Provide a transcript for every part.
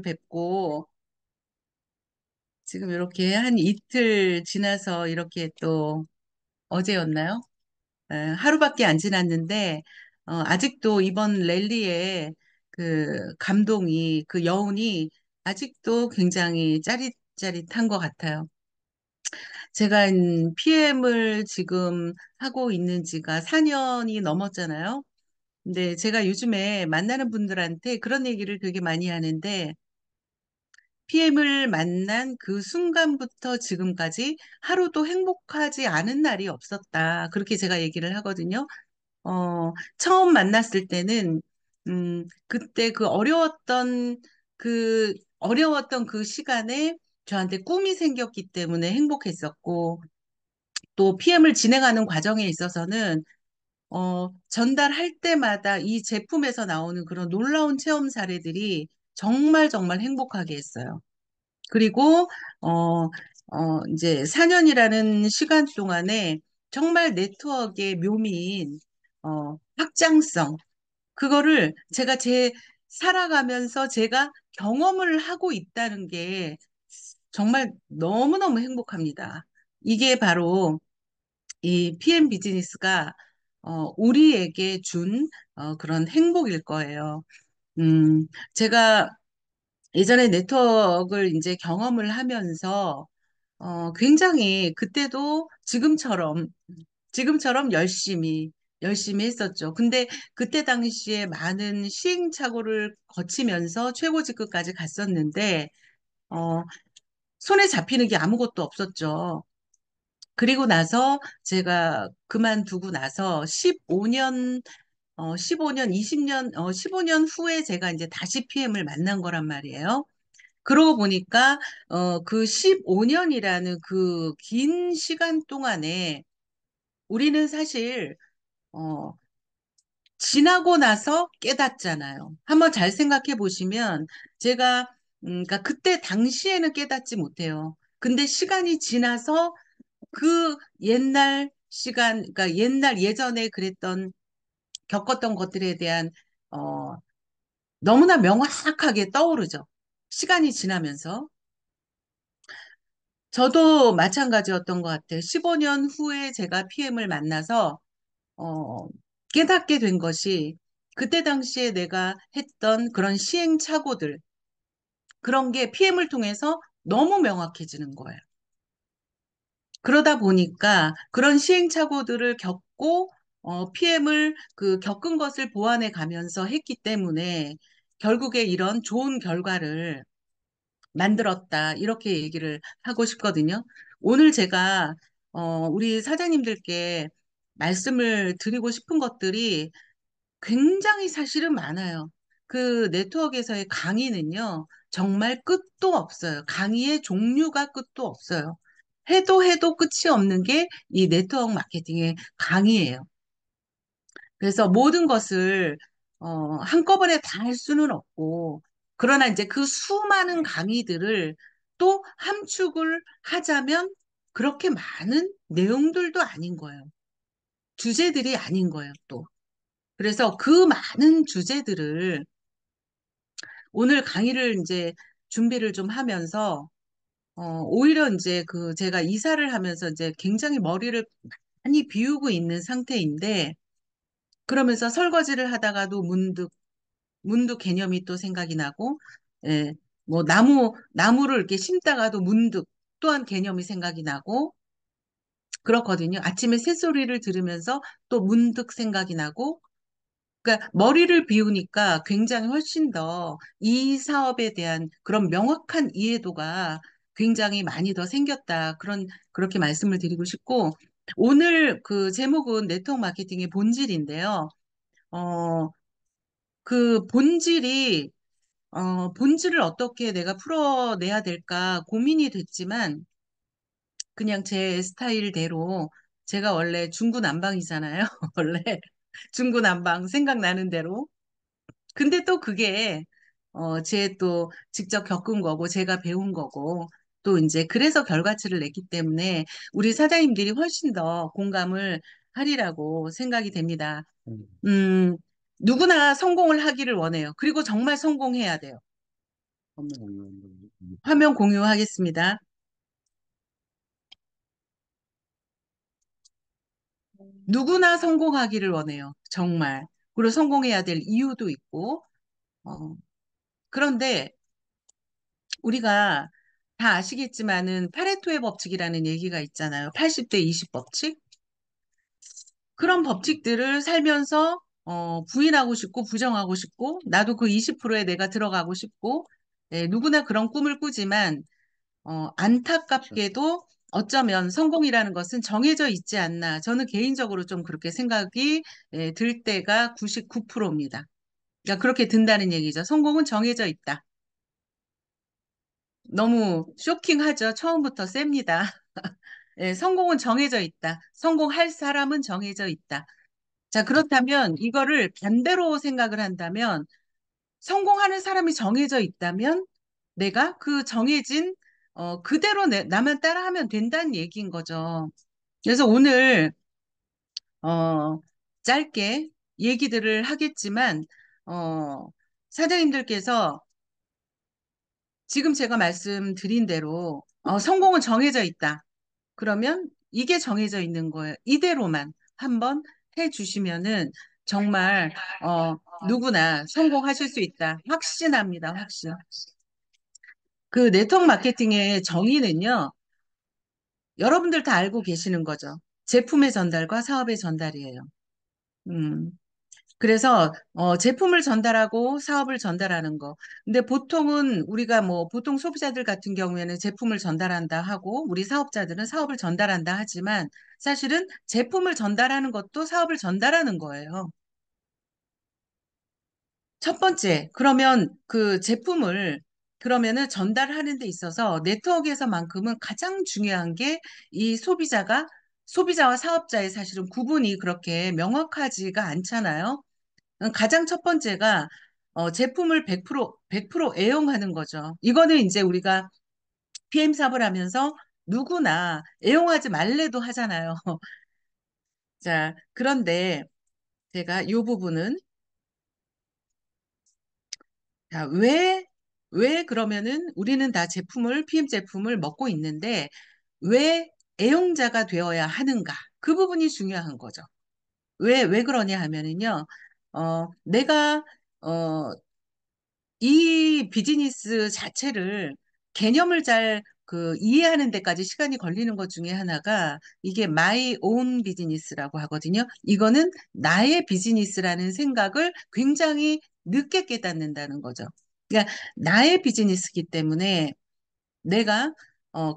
뵙고 지금 이렇게 한 이틀 지나서 이렇게 또 어제였나요? 하루밖에 안 지났는데 아직도 이번 랠리에 그 감동이 그 여운이 아직도 굉장히 짜릿짜릿한 것 같아요. 제가 PM을 지금 하고 있는 지가 4년이 넘었잖아요. 근데 제가 요즘에 만나는 분들한테 그런 얘기를 되게 많이 하는데 PM을 만난 그 순간부터 지금까지 하루도 행복하지 않은 날이 없었다. 그렇게 제가 얘기를 하거든요. 처음 만났을 때는, 그때 어려웠던 그 시간에 저한테 꿈이 생겼기 때문에 행복했었고, 또 PM을 진행하는 과정에 있어서는, 전달할 때마다 이 제품에서 나오는 그런 놀라운 체험 사례들이 정말 정말 행복하게 했어요. 그리고 이제 4년이라는 시간 동안에 정말 네트워크의 묘미인 확장성 그거를 제가 살아가면서 제가 경험을 하고 있다는 게 정말 너무너무 행복합니다. 이게 바로 이 PM 비즈니스가 우리에게 준 그런 행복일 거예요. 음, 제가 예전에 네트워크를 이제 경험을 하면서 굉장히 그때도 지금처럼 열심히 했었죠. 근데 그때 당시에 많은 시행착오를 거치면서 최고 직급까지 갔었는데, 어, 손에 잡히는 게 아무것도 없었죠. 그리고 나서 제가 그만두고 나서 15년, 20년, 15년 후에 제가 이제 다시 PM을 만난 거란 말이에요. 그러고 보니까 그 15년이라는 그 긴 시간 동안에 우리는 사실 어, 지나고 나서 깨닫잖아요. 한번 잘 생각해 보시면 제가 그러니까 그때 당시에는 깨닫지 못해요. 근데 시간이 지나서 그 옛날 시간, 그러니까 옛날 예전에 그랬던 겪었던 것들에 대한 어, 너무나 명확하게 떠오르죠. 시간이 지나면서. 저도 마찬가지였던 것 같아요. 15년 후에 제가 PM을 만나서 어, 깨닫게 된 것이 그때 당시에 내가 했던 그런 시행착오들, 그런 게 PM을 통해서 너무 명확해지는 거예요. 그러다 보니까 그런 시행착오들을 겪고 PM을 겪은 것을 보완해 가면서 했기 때문에 결국에 이런 좋은 결과를 만들었다. 이렇게 얘기를 하고 싶거든요. 오늘 제가 우리 사장님들께 말씀을 드리고 싶은 것들이 굉장히 사실은 많아요. 그 네트워크에서의 강의는요, 정말 끝도 없어요. 강의의 종류가 끝도 없어요. 해도 끝이 없는 게 이 네트워크 마케팅의 강의예요. 그래서 모든 것을 한꺼번에 다 할 수는 없고, 그러나 이제 그 수많은 강의들을 또 함축을 하자면 그렇게 많은 내용들도 아닌 거예요. 주제들이 아닌 거예요, 또. 그래서 그 많은 주제들을 오늘 강의를 이제 준비를 좀 하면서, 오히려 이제 제가 이사를 하면서 이제 굉장히 머리를 많이 비우고 있는 상태인데, 그러면서 설거지를 하다가도 문득 개념이 또 생각이 나고, 예, 뭐 나무를 이렇게 심다가도 문득 또한 개념이 생각이 나고, 그렇거든요. 아침에 새소리를 들으면서 또 문득 생각이 나고, 그러니까 머리를 비우니까 굉장히 훨씬 더 이 사업에 대한 그런 명확한 이해도가 굉장히 많이 더 생겼다. 그렇게 말씀을 드리고 싶고, 오늘 그 제목은 네트워크 마케팅의 본질인데요. 어, 그 본질을 어떻게 내가 풀어내야 될까 고민이 됐지만, 그냥 제 스타일대로, 제가 원래 중구난방이잖아요. 원래 중구난방 생각나는 대로. 근데 또 그게 제 또 직접 겪은 거고 제가 배운 거고 또 이제 그래서 결과치를 냈기 때문에 우리 사장님들이 훨씬 더 공감을 하리라고 생각이 됩니다. 음, 누구나 성공을 하기를 원해요. 그리고 정말 성공해야 돼요. 화면 공유하겠습니다. 누구나 성공하기를 원해요. 정말. 그리고 성공해야 될 이유도 있고, 어, 그런데 우리가 다 아시겠지만은 파레토의 법칙이라는 얘기가 있잖아요. 80대 20 법칙. 그런 법칙들을 살면서 부인하고 싶고 부정하고 싶고 나도 그 20%에 내가 들어가고 싶고 누구나 그런 꿈을 꾸지만 안타깝게도 어쩌면 성공이라는 것은 정해져 있지 않나. 저는 개인적으로 좀 그렇게 생각이 들 때가 99%입니다. 그러니까 그렇게 든다는 얘기죠. 성공은 정해져 있다. 너무 쇼킹하죠. 처음부터 셉니다. 성공은 정해져 있다. 성공할 사람은 정해져 있다. 자, 그렇다면 이거를 반대로 생각을 한다면 성공하는 사람이 정해져 있다면 내가 그 정해진 그대로 나만 따라하면 된다는 얘기인 거죠. 그래서 오늘 어, 짧게 얘기들을 하겠지만 어, 사장님들께서 지금 제가 말씀드린 대로 성공은 정해져 있다. 그러면 이게 정해져 있는 거예요. 이대로만 한번 해주시면은 정말 누구나 성공하실 수 있다. 확신합니다. 확신. 그 네트워크 마케팅의 정의는요. 여러분들 다 알고 계시는 거죠. 제품의 전달과 사업의 전달이에요. 음. 그래서 제품을 전달하고 사업을 전달하는 거. 근데 보통은 우리가 뭐 보통 소비자들 같은 경우에는 제품을 전달한다 하고 우리 사업자들은 사업을 전달한다 하지만 사실은 제품을 전달하는 것도 사업을 전달하는 거예요. 첫 번째, 그러면 그 제품을 그러면은 전달하는 데 있어서 네트워크에서만큼은 가장 중요한 게 이 소비자와 사업자의 사실은 구분이 그렇게 명확하지가 않잖아요. 가장 첫 번째가 제품을 100% 애용하는 거죠. 이거는 이제 우리가 PM 사업을 하면서 누구나 애용하지 말래도 하잖아요. 자, 그런데 제가 이 부분은 자, 왜 그러면은 우리는 다 PM 제품을 먹고 있는데 왜 애용자가 되어야 하는가? 그 부분이 중요한 거죠. 왜 그러냐 하면은요, 내가, 어, 이 비즈니스 자체를 개념을 잘 이해하는 데까지 시간이 걸리는 것 중에 하나가 이게 my own 비즈니스라고 하거든요. 이거는 나의 비즈니스라는 생각을 굉장히 늦게 깨닫는다는 거죠. 그러니까 나의 비즈니스이기 때문에 내가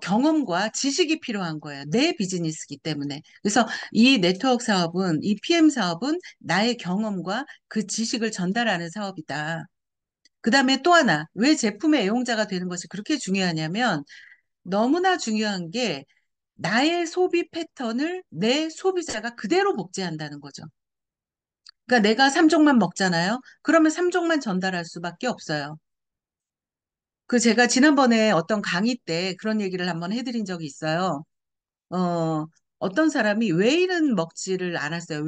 경험과 지식이 필요한 거예요. 내 비즈니스이기 때문에. 그래서 이 네트워크 사업은, 이 PM 사업은 나의 경험과 그 지식을 전달하는 사업이다. 그 다음에 또 하나, 왜 제품의 애용자가 되는 것이 그렇게 중요하냐면 너무나 중요한 게 나의 소비 패턴을 내 소비자가 그대로 복제한다는 거죠. 그러니까 내가 3종만 먹잖아요. 그러면 3종만 전달할 수밖에 없어요. 제가 지난번에 어떤 강의 때 그런 얘기를 한번 해드린 적이 있어요. 어, 어떤 사람이 웨이는 먹지를 않았어요.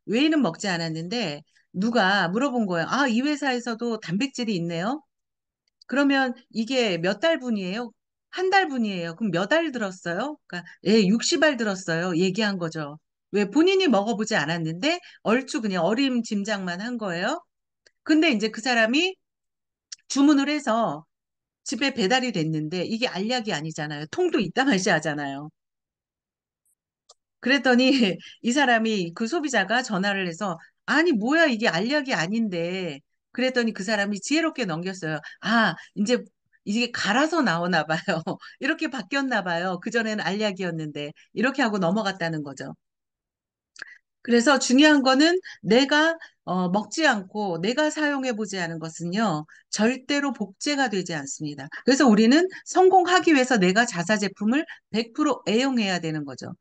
웨이는 먹지 않았는데 누가 물어본 거예요. 아, 이 회사에서도 단백질이 있네요. 그러면 이게 몇 달분이에요? 한 달분이에요. 그럼 몇 알 들었어요? 그러니까 예, 60알 들었어요. 얘기한 거죠. 왜 본인이 먹어보지 않았는데 얼추 그냥 어림짐작만 한 거예요. 근데 이제 그 사람이 주문을 해서 집에 배달이 됐는데 이게 알약이 아니잖아요. 통도 있다 마시 하잖아요. 그랬더니 이 사람이 그 소비자가 전화를 해서 아니 뭐야 이게 알약이 아닌데 그랬더니 그 사람이 지혜롭게 넘겼어요. 아 이제 이게 갈아서 나오나 봐요. 이렇게 바뀌었나 봐요. 그전에는 알약이었는데 이렇게 하고 넘어갔다는 거죠. 그래서 중요한 거는 내가 먹지 않고 내가 사용해 보지 않은 것은요 절대로 복제가 되지 않습니다. 그래서 우리는 성공하기 위해서 내가 자사 제품을 100% 애용해야 되는 거죠.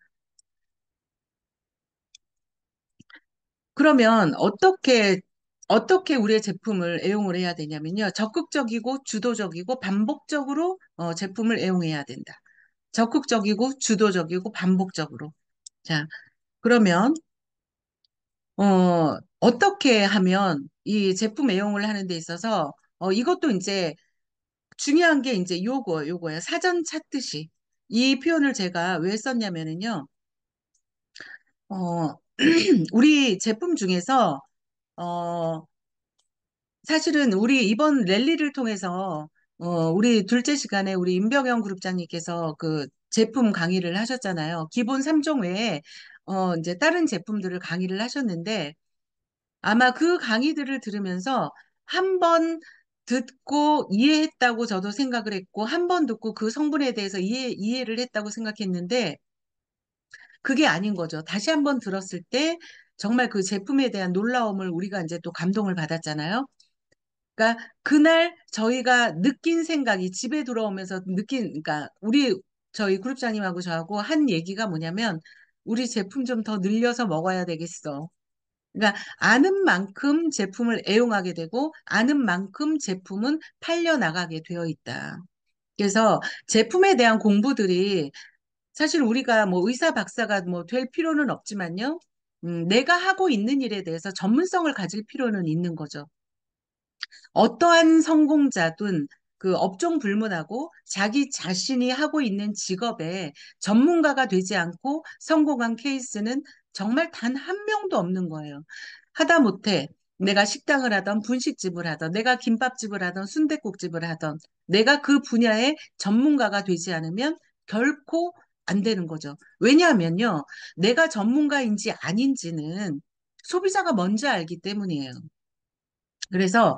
그러면 어떻게 우리의 제품을 애용을 해야 되냐면요. 적극적이고 주도적이고 반복적으로 제품을 애용해야 된다. 적극적이고 주도적이고 반복적으로. 자, 그러면 어떻게 하면 이 제품 애용을 하는 데 있어서 이것도 이제 중요한 게 이제 요거예요. 사전 찾듯이. 이 표현을 제가 왜 썼냐면은요, 어, 우리 제품 중에서, 어, 사실은 우리 이번 랠리를 통해서, 우리 둘째 시간에 우리 임병영 그룹장님께서 그 제품 강의를 하셨잖아요. 기본 3종 외에, 이제 다른 제품들을 강의를 하셨는데, 아마 그 강의들을 들으면서 한 번 듣고 이해했다고 저도 생각을 했고, 한 번 듣고 그 성분에 대해서 이해를 했다고 생각했는데, 그게 아닌 거죠. 다시 한 번 들었을 때, 정말 그 제품에 대한 놀라움을 우리가 이제 또 감동을 받았잖아요. 그러니까 그날 저희가 느낀 생각이 집에 들어오면서 그러니까 저희 그룹장님하고 저하고 한 얘기가 뭐냐면, 우리 제품 좀 더 늘려서 먹어야 되겠어. 그러니까 아는 만큼 제품을 애용하게 되고 아는 만큼 제품은 팔려 나가게 되어 있다. 그래서 제품에 대한 공부들이 사실 우리가 뭐 의사 박사가 뭐 될 필요는 없지만요. 내가 하고 있는 일에 대해서 전문성을 가질 필요는 있는 거죠. 어떠한 성공자든 그 업종 불문하고 자기 자신이 하고 있는 직업에 전문가가 되지 않고 성공한 케이스는 정말 단 한 명도 없는 거예요. 하다못해 내가 식당을 하던 분식집을 하던 내가 김밥집을 하던 순댓국집을 하던 내가 그 분야의 전문가가 되지 않으면 결코 안 되는 거죠. 왜냐하면요. 내가 전문가인지 아닌지는 소비자가 먼저 알기 때문이에요. 그래서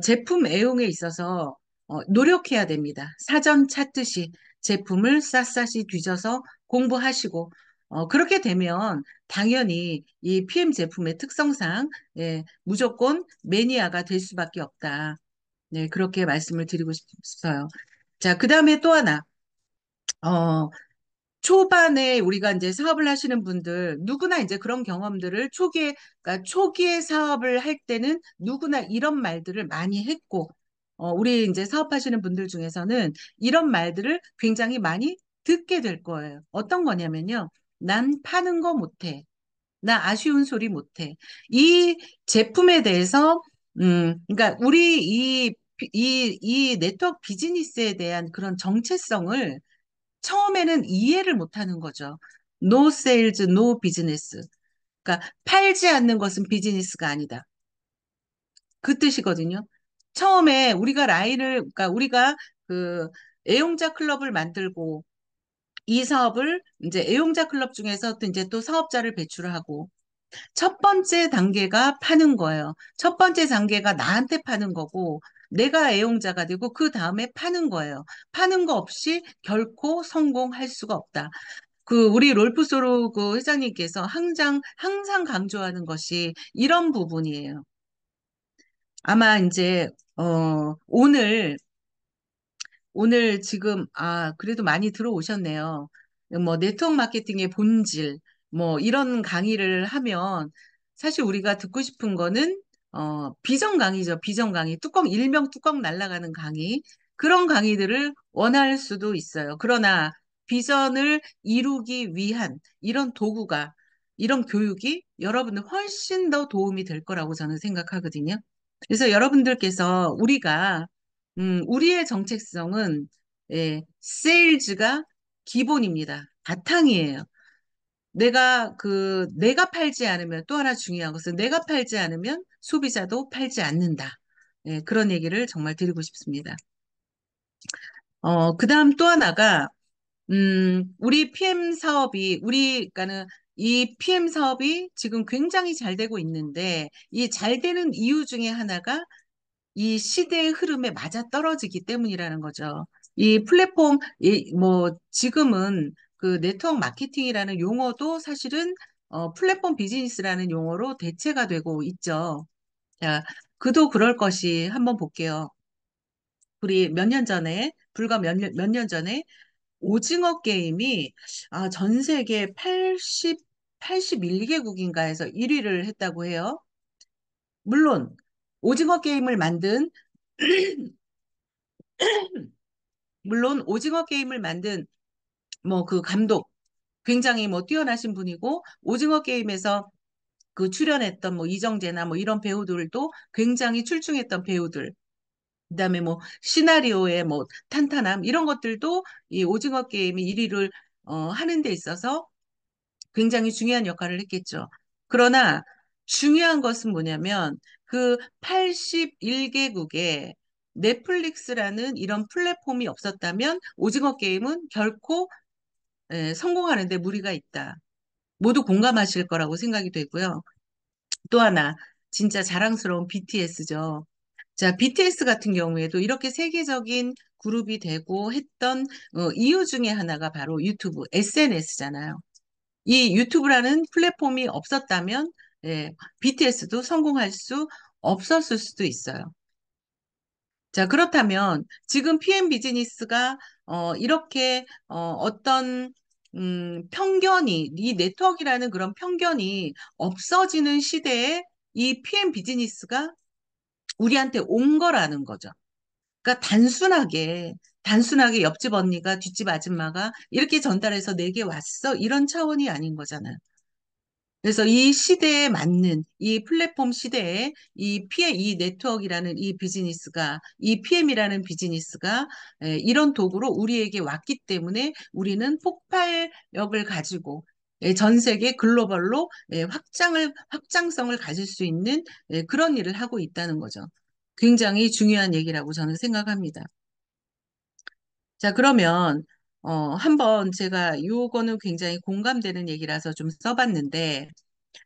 제품 애용에 있어서 노력해야 됩니다. 사전 찾듯이 제품을 샅샅이 뒤져서 공부하시고 그렇게 되면 당연히 이 PM 제품의 특성상 예, 무조건 매니아가 될 수밖에 없다. 네, 그렇게 말씀을 드리고 싶어요. 자, 그 다음에 또 하나. 어, 초반에 우리가 이제 사업을 하시는 분들, 누구나 이제 그런 경험들을 그러니까 초기에 사업을 할 때는 누구나 이런 말들을 많이 했고, 우리 이제 사업하시는 분들 중에서는 이런 말들을 굉장히 많이 듣게 될 거예요. 어떤 거냐면요. 난 파는 거 못해. 나 아쉬운 소리 못해. 이 제품에 대해서, 그러니까 우리 이 네트워크 비즈니스에 대한 그런 정체성을 처음에는 이해를 못하는 거죠. No sales, no business. 그러니까 팔지 않는 것은 비즈니스가 아니다. 그 뜻이거든요. 처음에 그러니까 우리가 그 애용자 클럽을 만들고 이 사업을 이제 애용자 클럽 중에서 또 이제 또 사업자를 배출하고 첫 번째 단계가 파는 거예요. 첫 번째 단계가 나한테 파는 거고 내가 애용자가 되고 그 다음에 파는 거예요. 파는 거 없이 결코 성공할 수가 없다. 그 우리 롤프소로 그 회장님께서 항상 강조하는 것이 이런 부분이에요. 아마 이제 오늘 지금 그래도 많이 들어오셨네요. 뭐 네트워크 마케팅의 본질 뭐 이런 강의를 하면 사실 우리가 듣고 싶은 거는 비전 강의죠. 비전 강의. 일명 뚜껑 날아가는 강의. 그런 강의들을 원할 수도 있어요. 그러나 비전을 이루기 위한 이런 교육이 여러분들 훨씬 더 도움이 될 거라고 저는 생각하거든요. 그래서 여러분들께서 우리의 정체성은 세일즈가 기본입니다. 바탕이에요. 내가 팔지 않으면 또 하나 중요한 것은 내가 팔지 않으면 소비자도 팔지 않는다. 예, 그런 얘기를 정말 드리고 싶습니다. 그다음 또 하나가, 그러니까는 이 PM 사업이 지금 굉장히 잘 되고 있는데, 이 잘 되는 이유 중에 하나가 이 시대의 흐름에 맞아떨어지기 때문이라는 거죠. 지금은 그 네트워크 마케팅이라는 용어도 사실은 플랫폼 비즈니스라는 용어로 대체가 되고 있죠. 자, 그도 그럴 것이 한번 볼게요. 우리 불과 몇 년 전에 오징어 게임이 전 세계 81개국인가 해서 1위를 했다고 해요. 물론 오징어 게임을 만든 물론 오징어 게임을 만든 뭐 그 감독 굉장히 뭐 뛰어나신 분이고 오징어 게임에서 그 출연했던 뭐 이정재나 뭐 이런 배우들도 굉장히 출중했던 배우들. 그다음에 뭐 시나리오의 뭐 탄탄함 이런 것들도 이 오징어 게임이 1위를 하는 데 있어서 굉장히 중요한 역할을 했겠죠. 그러나 중요한 것은 뭐냐면 그 81개국에 넷플릭스라는 이런 플랫폼이 없었다면 오징어 게임은 결코 성공하는 데 무리가 있다. 모두 공감하실 거라고 생각이 되고요. 또 하나 진짜 자랑스러운 BTS죠. 자, BTS 같은 경우에도 이렇게 세계적인 그룹이 되고 했던 이유 중에 하나가 바로 유튜브, SNS잖아요. 이 유튜브라는 플랫폼이 없었다면 BTS도 성공할 수 없었을 수도 있어요. 자, 그렇다면 지금 PM 비즈니스가 이렇게 어떤 편견이 이 네트워크라는 그런 편견이 없어지는 시대에 이 PM 비즈니스가 우리한테 온 거라는 거죠. 그러니까 단순하게 옆집 언니가 뒷집 아줌마가 이렇게 전달해서 내게 왔어 이런 차원이 아닌 거잖아요. 그래서 이 시대에 맞는 이 플랫폼 시대에 이 네트워크라는 이 비즈니스가 이 PM이라는 비즈니스가 이런 도구로 우리에게 왔기 때문에 우리는 폭발력을 가지고 전 세계 글로벌로 확장성을 가질 수 있는 그런 일을 하고 있다는 거죠. 굉장히 중요한 얘기라고 저는 생각합니다. 자, 그러면 한번 제가 요거는 굉장히 공감되는 얘기라서 좀 써봤는데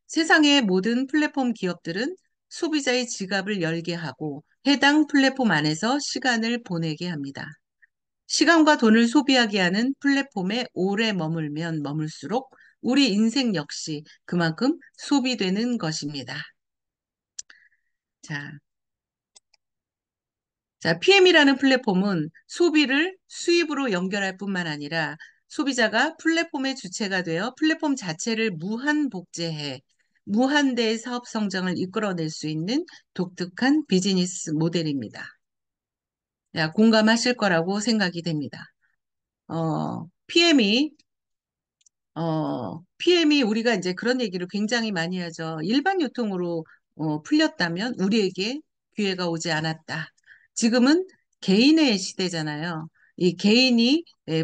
세상의 모든 플랫폼 기업들은 소비자의 지갑을 열게 하고 해당 플랫폼 안에서 시간을 보내게 합니다. 시간과 돈을 소비하게 하는 플랫폼에 오래 머물면 머물수록 우리 인생 역시 그만큼 소비되는 것입니다. 자, PM이라는 플랫폼은 소비를 수입으로 연결할 뿐만 아니라 소비자가 플랫폼의 주체가 되어 플랫폼 자체를 무한 복제해 무한대의 사업 성장을 이끌어낼 수 있는 독특한 비즈니스 모델입니다. 공감하실 거라고 생각이 됩니다. PM이 우리가 이제 그런 얘기를 굉장히 많이 하죠. 일반 유통으로 풀렸다면 우리에게 기회가 오지 않았다. 지금은 개인의 시대잖아요. 이 개인이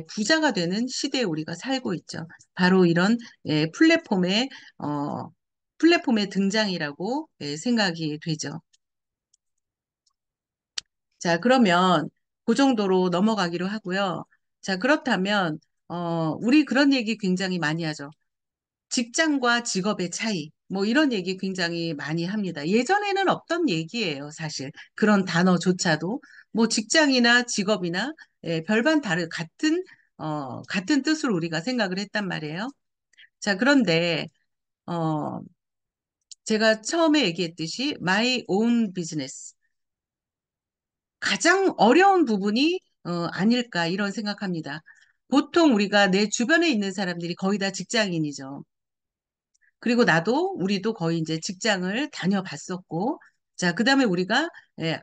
부자가 되는 시대에 우리가 살고 있죠. 바로 이런 플랫폼의 플랫폼의 등장이라고 생각이 되죠. 자, 그러면 그 정도로 넘어가기로 하고요. 자, 그렇다면 우리 그런 얘기 굉장히 많이 하죠. 직장과 직업의 차이, 뭐 이런 얘기 굉장히 많이 합니다. 예전에는 없던 얘기예요, 사실. 그런 단어조차도. 뭐 직장이나 직업이나 별반 같은 뜻으로 우리가 생각을 했단 말이에요. 자, 그런데, 어, 제가 처음에 얘기했듯이 my own business. 가장 어려운 부분이 아닐까 이런 생각합니다. 보통 우리가 내 주변에 있는 사람들이 거의 다 직장인이죠. 그리고 우리도 거의 이제 직장을 다녀봤었고, 자, 그 다음에 우리가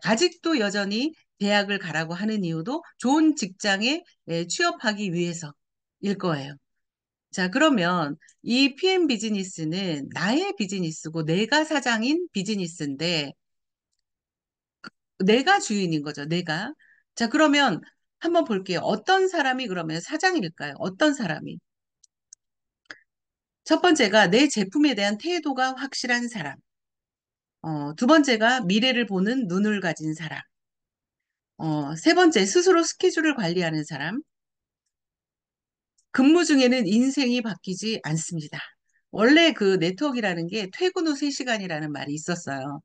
아직도 여전히 대학을 가라고 하는 이유도 좋은 직장에 취업하기 위해서일 거예요. 자, 그러면 이 PM 비즈니스는 나의 비즈니스고 내가 사장인 비즈니스인데 내가 주인인 거죠, 내가. 자, 그러면 한번 볼게요. 어떤 사람이 그러면 사장일까요? 어떤 사람이? 첫 번째가 내 제품에 대한 태도가 확실한 사람. 두 번째가 미래를 보는 눈을 가진 사람. 세 번째, 스스로 스케줄을 관리하는 사람. 근무 중에는 인생이 바뀌지 않습니다. 원래 그 네트워크라는 게 퇴근 후 3시간이라는 말이 있었어요.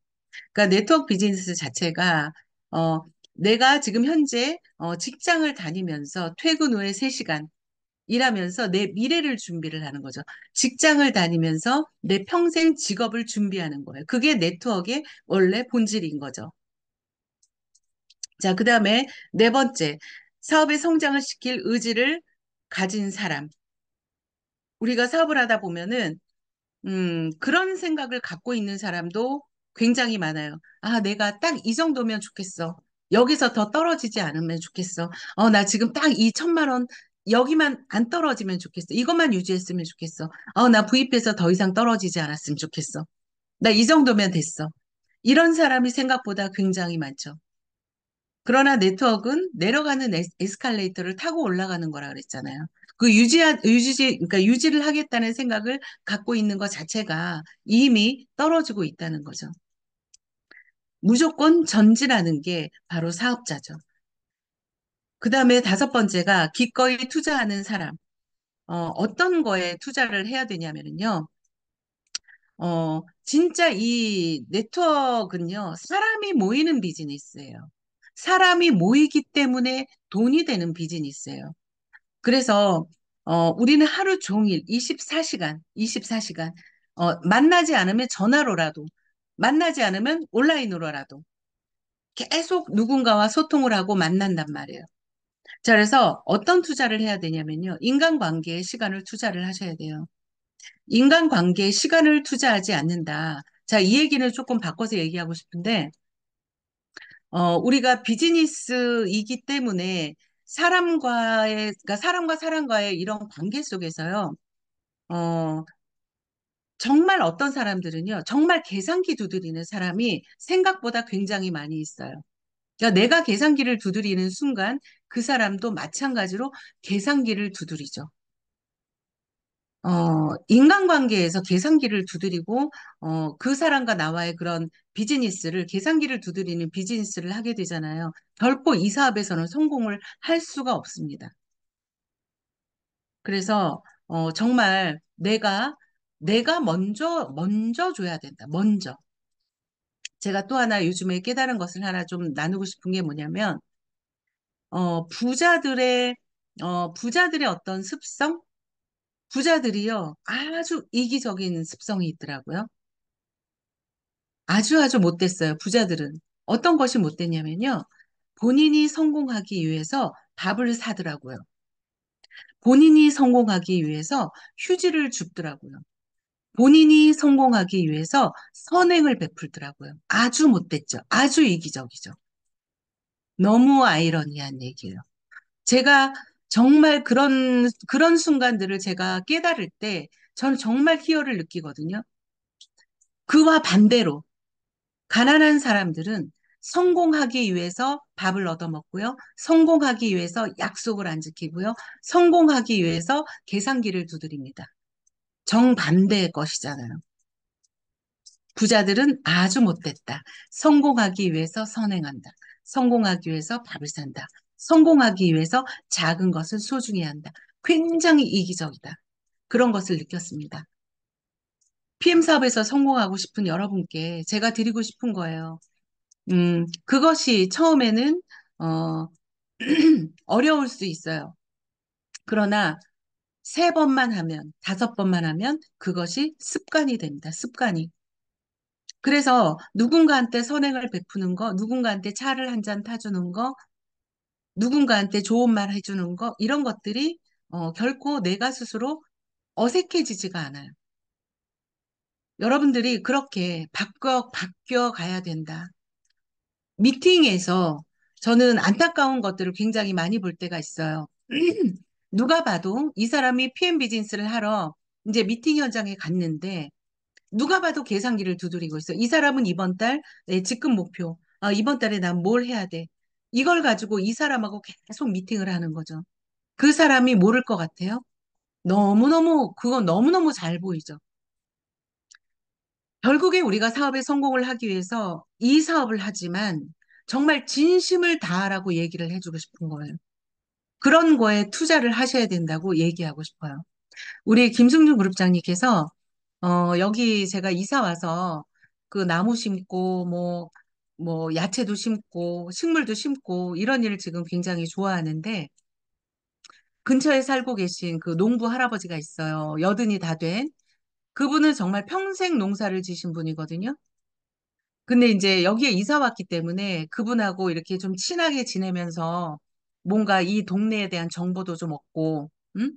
그러니까 네트워크 비즈니스 자체가, 어, 내가 지금 현재 직장을 다니면서 퇴근 후에 3시간 일하면서 내 미래를 준비를 하는 거죠. 직장을 다니면서 내 평생 직업을 준비하는 거예요. 그게 네트워크의 원래 본질인 거죠. 자, 그 다음에 네 번째, 사업의 성장을 시킬 의지를 가진 사람. 우리가 사업을 하다 보면은, 그런 생각을 갖고 있는 사람도 굉장히 많아요. 아, 내가 딱 이 정도면 좋겠어. 여기서 더 떨어지지 않으면 좋겠어. 나 지금 딱 이 1,000만 원, 여기만 안 떨어지면 좋겠어. 이것만 유지했으면 좋겠어. 나 부입해서 더 이상 떨어지지 않았으면 좋겠어. 나 이 정도면 됐어. 이런 사람이 생각보다 굉장히 많죠. 그러나 네트워크는 내려가는 에스컬레이터를 타고 올라가는 거라 그랬잖아요. 그러니까 유지를 하겠다는 생각을 갖고 있는 것 자체가 이미 떨어지고 있다는 거죠. 무조건 전진하는 게 바로 사업자죠. 그 다음에 다섯 번째가 기꺼이 투자하는 사람. 어떤 거에 투자를 해야 되냐면요. 진짜 이 네트워크는요, 사람이 모이는 비즈니스예요. 사람이 모이기 때문에 돈이 되는 비즈니스예요. 그래서, 우리는 하루 종일 24시간, 만나지 않으면 전화로라도, 만나지 않으면 온라인으로라도 계속 누군가와 소통을 하고 만난단 말이에요. 자, 그래서 어떤 투자를 해야 되냐면요. 인간관계에 시간을 투자를 하셔야 돼요. 인간관계에 시간을 투자하지 않는다. 자, 이 얘기는 조금 바꿔서 얘기하고 싶은데, 우리가 비즈니스이기 때문에 그러니까 사람과 사람과의 이런 관계 속에서요, 어, 정말 어떤 사람들은요, 정말 계산기 두드리는 사람이 생각보다 굉장히 많이 있어요. 그러니까 내가 계산기를 두드리는 순간 그 사람도 마찬가지로 계산기를 두드리죠. 인간관계에서 계산기를 두드리고, 그 사람과 나와의 그런 계산기를 두드리는 비즈니스를 하게 되잖아요. 결코 이 사업에서는 성공을 할 수가 없습니다. 그래서, 정말 내가 먼저 줘야 된다. 먼저. 제가 또 하나 요즘에 깨달은 것을 하나 좀 나누고 싶은 게 뭐냐면, 어, 부자들의, 부자들의 어떤 습성? 부자들이요, 아주 이기적인 습성이 있더라고요. 아주 못됐어요, 부자들은. 어떤 것이 못됐냐면요. 본인이 성공하기 위해서 밥을 사더라고요. 본인이 성공하기 위해서 휴지를 줍더라고요. 본인이 성공하기 위해서 선행을 베풀더라고요. 아주 못됐죠. 아주 이기적이죠. 너무 아이러니한 얘기예요. 제가 정말 그런 순간들을 제가 깨달을 때 저는 정말 희열을 느끼거든요. 그와 반대로 가난한 사람들은 성공하기 위해서 밥을 얻어먹고요. 성공하기 위해서 약속을 안 지키고요. 성공하기 위해서 계산기를 두드립니다. 정반대의 것이잖아요. 부자들은 아주 못됐다. 성공하기 위해서 선행한다. 성공하기 위해서 밥을 산다. 성공하기 위해서 작은 것을 소중히 한다. 굉장히 이기적이다. 그런 것을 느꼈습니다. PM 사업에서 성공하고 싶은 여러분께 제가 드리고 싶은 거예요. 그것이 처음에는, 어, 어려울 수 있어요. 그러나 세 번만 하면, 다섯 번만 하면 그것이 습관이 됩니다. 습관이. 그래서 누군가한테 선행을 베푸는 거, 누군가한테 차를 한 잔 타주는 거, 누군가한테 좋은 말 해주는 거, 이런 것들이 결코 내가 스스로 어색해지지가 않아요. 여러분들이 그렇게 바뀌어 가야 된다. 미팅에서 저는 안타까운 것들을 굉장히 많이 볼 때가 있어요. 누가 봐도 이 사람이 PM 비즈니스를 하러 이제 미팅 현장에 갔는데 누가 봐도 계산기를 두드리고 있어요. 이 사람은 이번 달 내 직급 목표, 이번 달에 난 뭘 해야 돼. 이걸 가지고 이 사람하고 계속 미팅을 하는 거죠. 그 사람이 모를 것 같아요. 그건 너무너무 잘 보이죠. 결국에 우리가 사업에 성공을 하기 위해서 이 사업을 하지만 정말 진심을 다하라고 얘기를 해주고 싶은 거예요. 그런 거에 투자를 하셔야 된다고 얘기하고 싶어요. 우리 김승준 그룹장님께서 여기 제가 이사 와서 그 나무 심고 뭐 야채도 심고 식물도 심고 이런 일을 지금 굉장히 좋아하는데 근처에 살고 계신 그 농부 할아버지가 있어요. 여든이 다 된. 그분은 정말 평생 농사를 지신 분이거든요. 근데 이제 여기에 이사 왔기 때문에 그분하고 이렇게 좀 친하게 지내면서 뭔가 이 동네에 대한 정보도 좀 얻고, 응?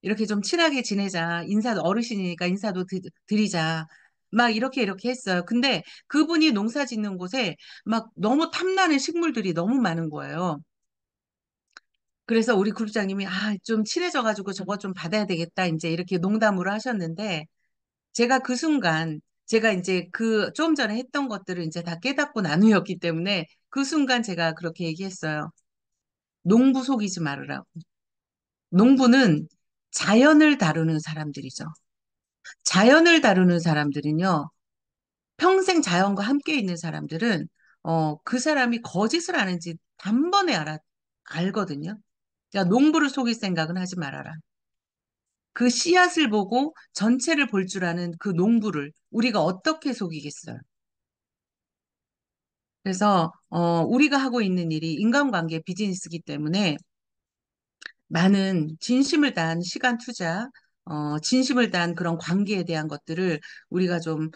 이렇게 좀 친하게 지내자. 어르신이니까 인사도 드리자. 막 이렇게 했어요. 근데 그분이 농사 짓는 곳에 막 너무 탐나는 식물들이 너무 많은 거예요. 그래서 우리 그룹장님이, 좀 친해져가지고 저거 좀 받아야 되겠다. 이제 이렇게 농담으로 하셨는데, 제가 그 순간, 제가 이제 그 좀 전에 했던 것들을 이제 다 깨닫고 나누었기 때문에 그 순간 제가 그렇게 얘기했어요. 농부 속이지 말으라고. 농부는 자연을 다루는 사람들이죠. 자연을 다루는 사람들은요, 평생 자연과 함께 있는 사람들은, 그 사람이 거짓을 하는지 단번에 알거든요. 그러니까 농부를 속일 생각은 하지 말아라. 그 씨앗을 보고 전체를 볼 줄 아는 그 농부를 우리가 어떻게 속이겠어요? 그래서, 우리가 하고 있는 일이 인간관계 비즈니스이기 때문에 많은 진심을 다한 시간 투자, 진심을 다한 그런 관계에 대한 것들을 우리가 좀,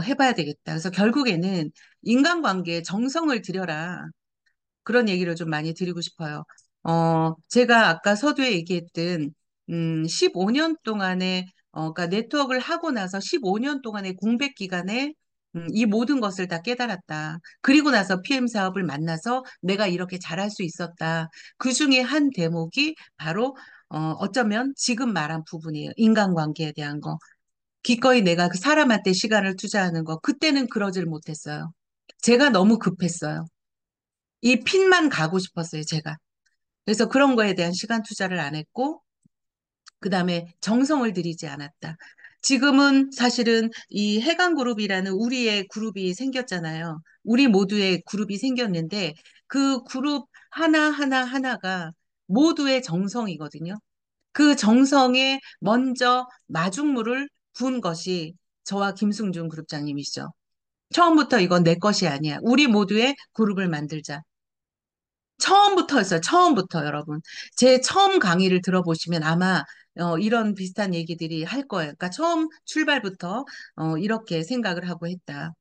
해봐야 되겠다. 그래서 결국에는 인간관계에 정성을 들여라. 그런 얘기를 좀 많이 드리고 싶어요. 제가 아까 서두에 얘기했던, 15년 동안의, 그러니까 네트워크를 하고 나서 15년 동안의 공백 기간에 이 모든 것을 다 깨달았다. 그리고 나서 PM 사업을 만나서 내가 이렇게 잘할 수 있었다. 그 중에 한 대목이 바로, 어쩌면 지금 말한 부분이에요. 인간관계에 대한 거. 기꺼이 내가 그 사람한테 시간을 투자하는 거. 그때는 그러질 못했어요. 제가 너무 급했어요. 이 핀만 가고 싶었어요, 제가. 그래서 그런 거에 대한 시간 투자를 안 했고, 그 다음에 정성을 들이지 않았다. 지금은 사실은 이 해강그룹이라는 우리의 그룹이 생겼잖아요. 우리 모두의 그룹이 생겼는데, 그 그룹 하나하나 하나가 모두의 정성이거든요. 그 정성에 먼저 마중물을 부은 것이 저와 김승준 그룹장님이시죠. 처음부터 이건 내 것이 아니야. 우리 모두의 그룹을 만들자. 처음부터였어요. 처음부터 여러분. 제 처음 강의를 들어보시면 아마 이런 비슷한 얘기들이 할 거예요. 그러니까 처음 출발부터 이렇게 생각을 하고 했다.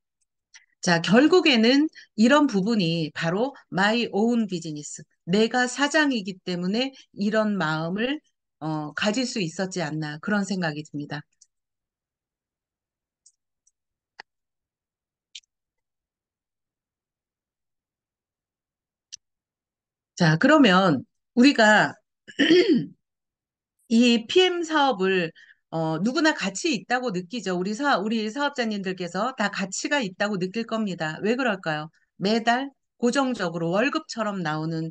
자, 결국에는 이런 부분이 바로 my own business. 내가 사장이기 때문에 이런 마음을 가질 수 있었지 않나 그런 생각이 듭니다. 자, 그러면 우리가 이 PM 사업을 누구나 가치 있다고 느끼죠. 우리 사업자님들께서 다 가치가 있다고 느낄 겁니다. 왜 그럴까요? 매달 고정적으로 월급처럼 나오는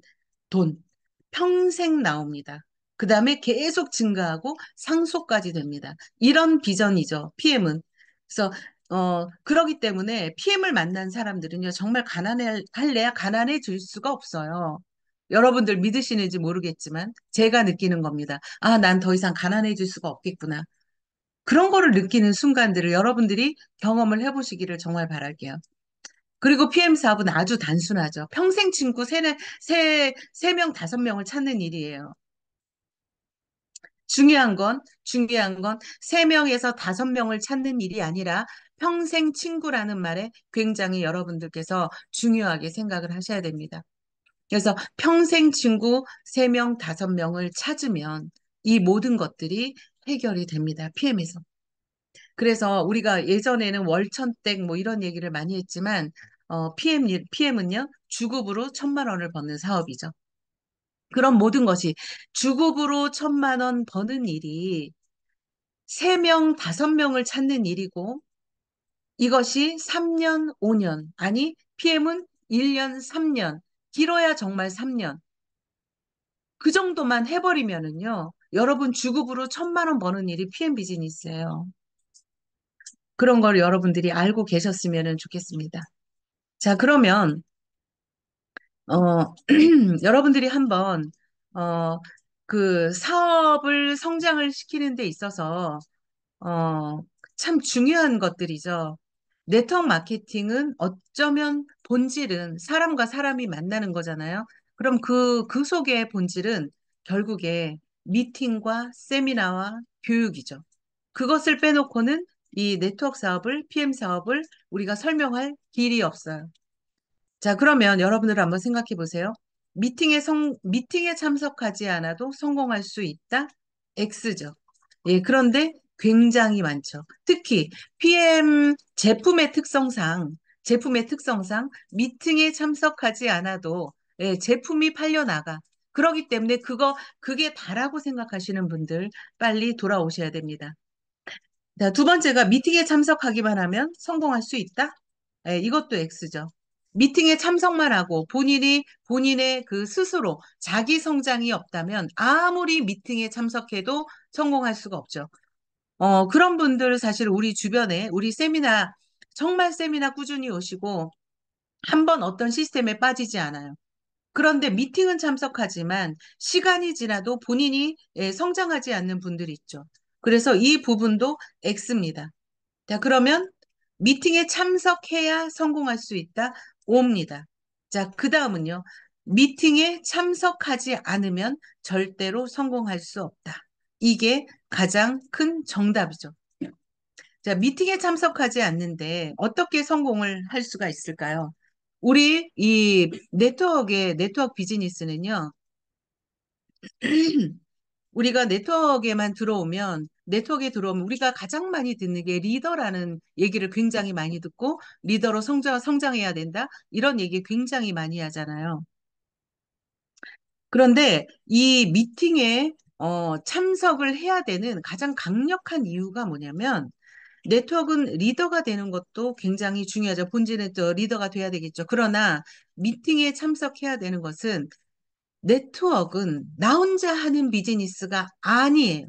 돈, 평생 나옵니다. 그 다음에 계속 증가하고 상속까지 됩니다. 이런 비전이죠. PM은. 그래서 그러기 때문에 PM을 만난 사람들은요, 정말 할래야 가난해질 수가 없어요. 여러분들 믿으시는지 모르겠지만 제가 느끼는 겁니다. 아, 난 더 이상 가난해질 수가 없겠구나. 그런 거를 느끼는 순간들을 여러분들이 경험을 해보시기를 정말 바랄게요. 그리고 PM 사업은 아주 단순하죠. 평생 친구 세 명, 다섯 명을 찾는 일이에요. 중요한 건 세 명에서 다섯 명을 찾는 일이 아니라 평생 친구라는 말에 굉장히 여러분들께서 중요하게 생각을 하셔야 됩니다. 그래서 평생 친구 세명 다섯 명을 찾으면 이 모든 것들이 해결이 됩니다. PM에서. 그래서 우리가 예전에는 월천댁 뭐 이런 얘기를 많이 했지만, PM은요, 주급으로 1,000만 원을 버는 사업이죠. 그런 모든 것이 주급으로 1,000만 원 버는 일이 세 명 다섯 명을 찾는 일이고, 이것이 3년, 5년, 아니, PM은 1년, 3년, 길어야 정말 3년. 그 정도만 해버리면은요, 여러분 주급으로 1,000만 원 버는 일이 PM 비즈니스예요. 그런 걸 여러분들이 알고 계셨으면 좋겠습니다. 자, 그러면, 여러분들이 한번, 어, 그 사업을 성장을 시키는 데 있어서, 어, 참 중요한 것들이죠. 네트워크 마케팅은 어쩌면 본질은 사람과 사람이 만나는 거잖아요. 그럼 그 속의 본질은 결국에 미팅과 세미나와 교육이죠. 그것을 빼놓고는 이 네트워크 사업을, PM 사업을 우리가 설명할 길이 없어요. 자, 그러면 여러분들 한번 생각해 보세요. 미팅에 참석하지 않아도 성공할 수 있다? X죠. 예, 그런데 굉장히 많죠. 특히 PM 제품의 특성상 미팅에 참석하지 않아도 예, 제품이 팔려나가. 그렇기 때문에 그게 다라고 생각하시는 분들 빨리 돌아오셔야 됩니다. 자, 두 번째가 미팅에 참석하기만 하면 성공할 수 있다? 예, 이것도 X죠. 미팅에 참석만 하고 본인의 그 스스로 자기 성장이 없다면 아무리 미팅에 참석해도 성공할 수가 없죠. 그런 분들 사실 우리 주변에 우리 세미나 정말 세미나 꾸준히 오시고 한 번 어떤 시스템에 빠지지 않아요. 그런데 미팅은 참석하지만 시간이 지나도 본인이 성장하지 않는 분들이 있죠. 그래서 이 부분도 X입니다. 자, 그러면 미팅에 참석해야 성공할 수 있다? O입니다. 자, 그 다음은요. 미팅에 참석하지 않으면 절대로 성공할 수 없다. 이게 가장 큰 정답이죠. 자, 미팅에 참석하지 않는데 어떻게 성공을 할 수가 있을까요? 우리 이 네트워크 비즈니스는요. 우리가 네트워크에 들어오면 우리가 가장 많이 듣는 게 리더라는 얘기를 굉장히 많이 듣고 리더로 성장해야 된다. 이런 얘기 굉장히 많이 하잖아요. 그런데 이 미팅에 참석을 해야 되는 가장 강력한 이유가 뭐냐면 네트워크는 리더가 되는 것도 굉장히 중요하죠. 본질은 또 리더가 돼야 되겠죠. 그러나 미팅에 참석해야 되는 것은 네트워크는 나 혼자 하는 비즈니스가 아니에요.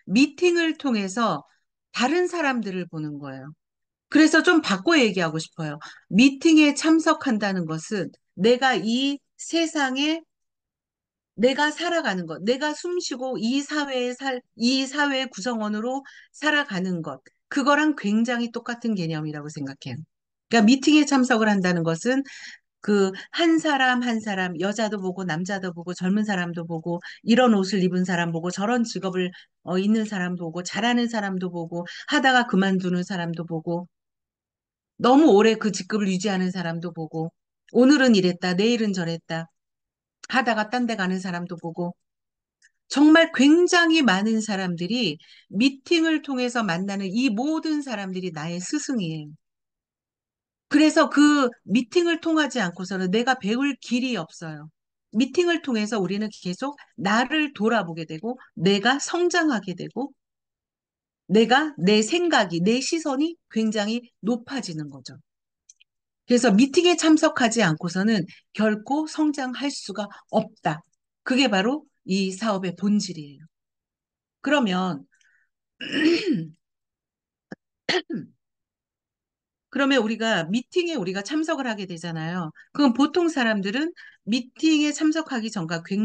미팅을 통해서 다른 사람들을 보는 거예요. 그래서 좀 바꿔 얘기하고 싶어요. 미팅에 참석한다는 것은 내가 이 세상에 내가 살아가는 것, 내가 숨쉬고 이 사회의 구성원으로 살아가는 것, 그거랑 굉장히 똑같은 개념이라고 생각해요. 그러니까 미팅에 참석을 한다는 것은 그 한 사람 한 사람, 여자도 보고 남자도 보고 젊은 사람도 보고 이런 옷을 입은 사람 보고 저런 직업을 있는 사람도 보고 잘하는 사람도 보고 하다가 그만두는 사람도 보고 너무 오래 그 직급을 유지하는 사람도 보고 오늘은 이랬다, 내일은 저랬다 하다가 딴 데 가는 사람도 보고 정말 굉장히 많은 사람들이 미팅을 통해서 만나는 이 모든 사람들이 나의 스승이에요. 그래서 그 미팅을 통하지 않고서는 내가 배울 길이 없어요. 미팅을 통해서 우리는 계속 나를 돌아보게 되고, 내가 성장하게 되고, 내 생각이, 내 시선이 굉장히 높아지는 거죠. 그래서 미팅에 참석하지 않고서는 결코 성장할 수가 없다. 그게 바로 이 사업의 본질이에요. 그러면 우리가 참석을 하게 되잖아요. 그럼 보통 사람들은 미팅에 참석하기 전까지는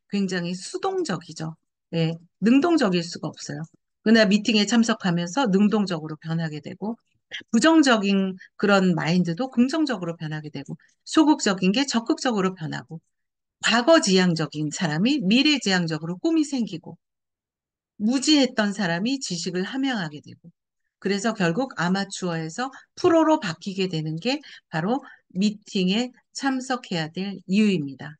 굉장히 수동적이죠. 예, 능동적일 수가 없어요. 그러나 미팅에 참석하면서 능동적으로 변하게 되고, 부정적인 그런 마인드도 긍정적으로 변하게 되고, 소극적인 게 적극적으로 변하고, 과거지향적인 사람이 미래지향적으로 꿈이 생기고, 무지했던 사람이 지식을 함양하게 되고, 그래서 결국 아마추어에서 프로로 바뀌게 되는 게 바로 미팅에 참석해야 될 이유입니다.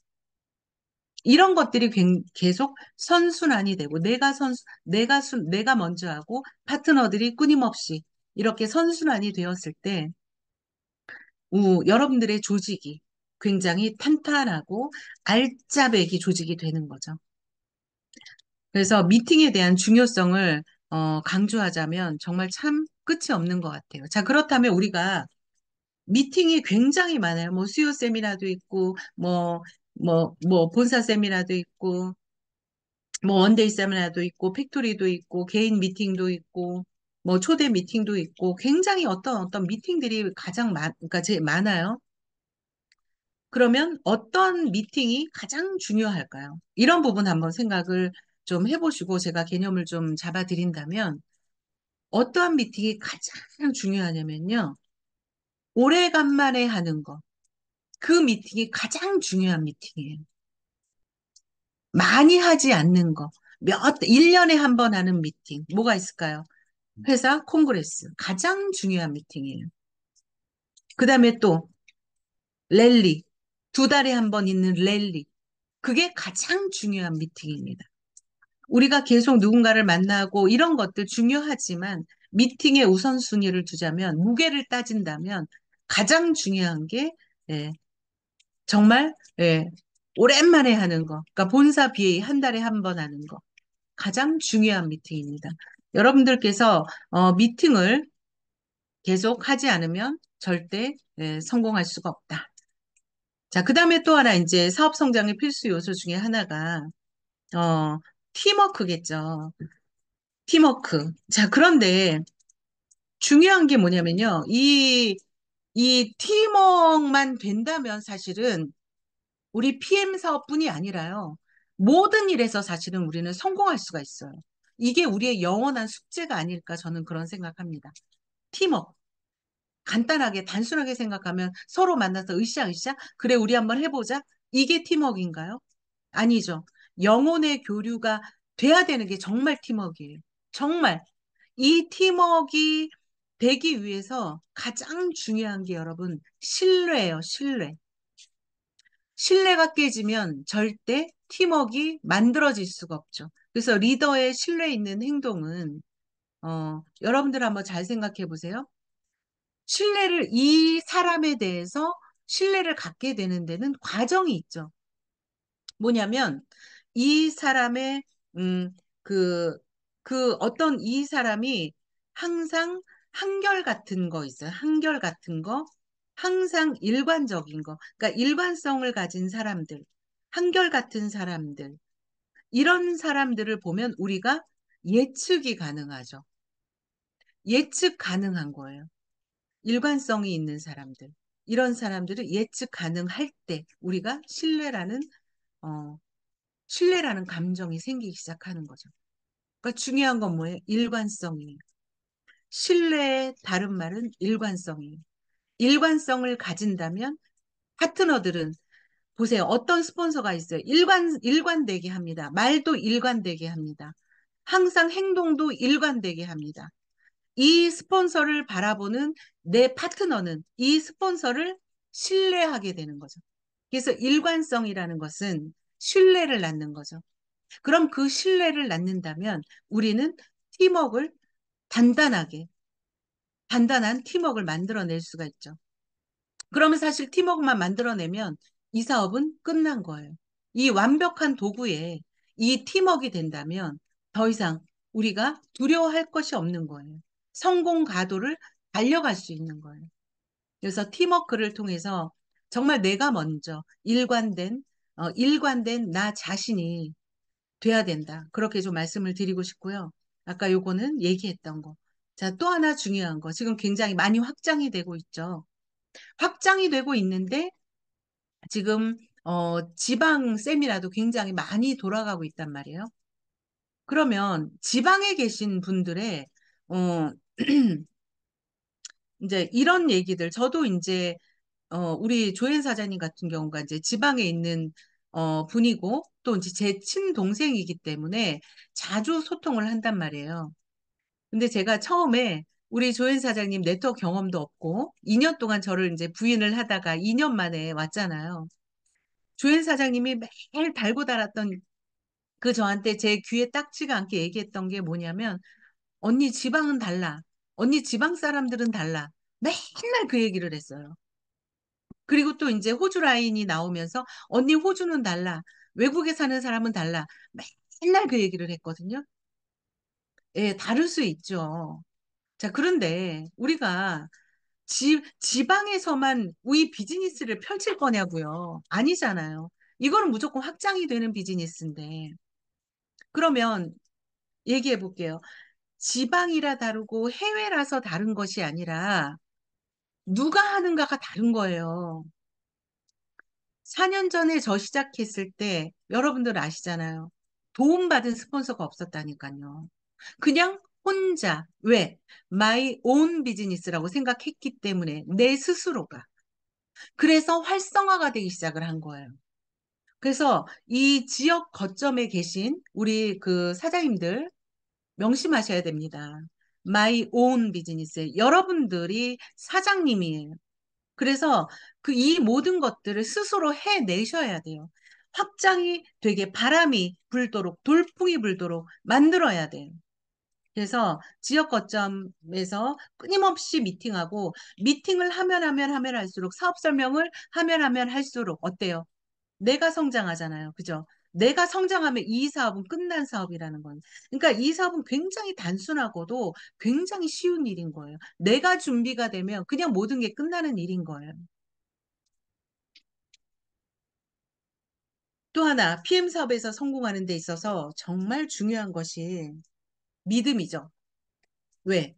이런 것들이 계속 선순환이 되고, 내가 먼저 하고 파트너들이 끊임없이 이렇게 선순환이 되었을 때, 여러분들의 조직이 굉장히 탄탄하고 알짜배기 조직이 되는 거죠. 그래서 미팅에 대한 중요성을 강조하자면 정말 참 끝이 없는 것 같아요. 자, 그렇다면 우리가 미팅이 굉장히 많아요. 뭐 수요 세미나도 있고, 본사 세미나도 있고, 뭐 원데이 세미나도 있고, 팩토리도 있고, 개인 미팅도 있고, 뭐 초대 미팅도 있고, 굉장히 어떤 미팅들이 그러니까 제일 많아요. 그러면 어떤 미팅이 가장 중요할까요? 이런 부분 한번 생각을 좀 해보시고 제가 개념을 좀 잡아드린다면 어떠한 미팅이 가장 중요하냐면요. 오래간만에 하는 거. 그 미팅이 가장 중요한 미팅이에요. 많이 하지 않는 거. 1년에 한 번 하는 미팅. 뭐가 있을까요? 회사 콩그레스. 가장 중요한 미팅이에요. 그 다음에 또 랠리. 2달에 한 번 있는 랠리. 그게 가장 중요한 미팅입니다. 우리가 계속 누군가를 만나고 이런 것들 중요하지만 미팅의 우선순위를 두자면 무게를 따진다면 가장 중요한 게 예, 정말 오랜만에 하는 거. 그러니까 본사 BA 한 달에 한 번 하는 거. 가장 중요한 미팅입니다. 여러분들께서 미팅을 계속 하지 않으면 절대 성공할 수가 없다. 자, 그 다음에 또 하나 이제 사업 성장의 필수 요소 중에 하나가 어, 팀워크겠죠. 팀워크. 자, 그런데 중요한 게 뭐냐면요. 이 팀워크만 된다면 사실은 우리 PM 사업뿐이 아니라요. 모든 일에서 사실은 우리는 성공할 수가 있어요. 이게 우리의 영원한 숙제가 아닐까 저는 그런 생각합니다. 팀워크. 간단하게, 단순하게 생각하면 서로 만나서 으쌰으쌰? 그래, 우리 한번 해보자. 이게 팀워크인가요? 아니죠. 영혼의 교류가 돼야 되는 게 정말 팀워크예요. 정말. 이 팀워크가 되기 위해서 가장 중요한 게 여러분, 신뢰예요, 신뢰. 신뢰가 깨지면 절대 팀워크가 만들어질 수가 없죠. 그래서 리더의 신뢰 있는 행동은, 여러분들 한번 잘 생각해 보세요. 이 사람에 대해서 신뢰를 갖게 되는 데는 과정이 있죠. 뭐냐면, 이 사람의, 음, 그, 어떤 이 사람이 항상 한결 같은 거 있어요. 한결 같은 거. 항상 일관적인 거. 그러니까 일관성을 가진 사람들. 한결 같은 사람들. 이런 사람들을 보면 우리가 예측이 가능하죠. 예측 가능한 거예요. 일관성이 있는 사람들. 이런 사람들을 예측 가능할 때 우리가 어, 신뢰라는 감정이 생기기 시작하는 거죠. 그러니까 중요한 건 뭐예요? 일관성이에요. 신뢰의 다른 말은 일관성이에요. 일관성을 가진다면 파트너들은 보세요. 어떤 스폰서가 있어요. 일관되게 합니다. 말도 일관되게 합니다. 항상 행동도 일관되게 합니다. 이 스폰서를 바라보는 내 파트너는 이 스폰서를 신뢰하게 되는 거죠. 그래서 일관성이라는 것은 신뢰를 낳는 거죠. 그럼 그 신뢰를 낳는다면 우리는 팀워크를 단단하게, 단단한 팀워크를 만들어낼 수가 있죠. 그러면 사실 팀워크만 만들어내면 이 사업은 끝난 거예요. 이 완벽한 도구에 이 팀워크가 된다면 더 이상 우리가 두려워할 것이 없는 거예요. 성공 가도를 달려갈 수 있는 거예요. 그래서 팀워크를 통해서 정말 내가 먼저 일관된 나 자신이 돼야 된다. 그렇게 좀 말씀을 드리고 싶고요. 아까 요거는 얘기했던 거. 자, 또 하나 중요한 거. 지금 굉장히 많이 확장이 되고 있죠. 확장이 되고 있는데 지금 지방 세미나도 굉장히 많이 돌아가고 있단 말이에요. 그러면 지방에 계신 분들의 어 이제 이런 얘기들 저도 이제 우리 조엔 사장님 같은 경우가 이제 지방에 있는 분이고 또 이제 제 친동생이기 때문에 자주 소통을 한단 말이에요. 근데 제가 처음에 우리 조엔 사장님 네트워크 경험도 없고 2년 동안 저를 이제 부인을 하다가 2년 만에 왔잖아요. 조엔 사장님이 매일 달고 달았던 그 저한테 제 귀에 딱지가 않게 얘기했던 게 뭐냐면 언니 지방은 달라. 언니 지방 사람들은 달라. 맨날 그 얘기를 했어요. 그리고 또 이제 호주 라인이 나오면서 언니 호주는 달라. 외국에 사는 사람은 달라. 맨날 그 얘기를 했거든요. 예, 다를 수 있죠. 자, 그런데 우리가 지방에서만 우리 비즈니스를 펼칠 거냐고요. 아니잖아요. 이거는 무조건 확장이 되는 비즈니스인데. 그러면 얘기해 볼게요. 지방이라 다르고 해외라서 다른 것이 아니라 누가 하는가가 다른 거예요. 4년 전에 저 시작했을 때 여러분들 아시잖아요. 도움받은 스폰서가 없었다니까요. 그냥 혼자, 왜? My own business라고 생각했기 때문에 내 스스로가. 그래서 활성화가 되기 시작을 한 거예요. 그래서 이 지역 거점에 계신 우리 그 사장님들 명심하셔야 됩니다. My own business. 여러분들이 사장님이에요. 그래서 그 이 모든 것들을 스스로 해내셔야 돼요. 확장이 되게 바람이 불도록, 돌풍이 불도록 만들어야 돼요. 그래서 지역 거점에서 끊임없이 미팅하고 미팅을 하면 할수록 사업 설명을 하면 할수록 어때요? 내가 성장하잖아요. 그죠? 내가 성장하면 이 사업은 끝난 사업이라는 건. 그러니까 이 사업은 굉장히 단순하고도 굉장히 쉬운 일인 거예요. 내가 준비가 되면 그냥 모든 게 끝나는 일인 거예요. 또 하나, PM 사업에서 성공하는 데 있어서 정말 중요한 것이 믿음이죠. 왜?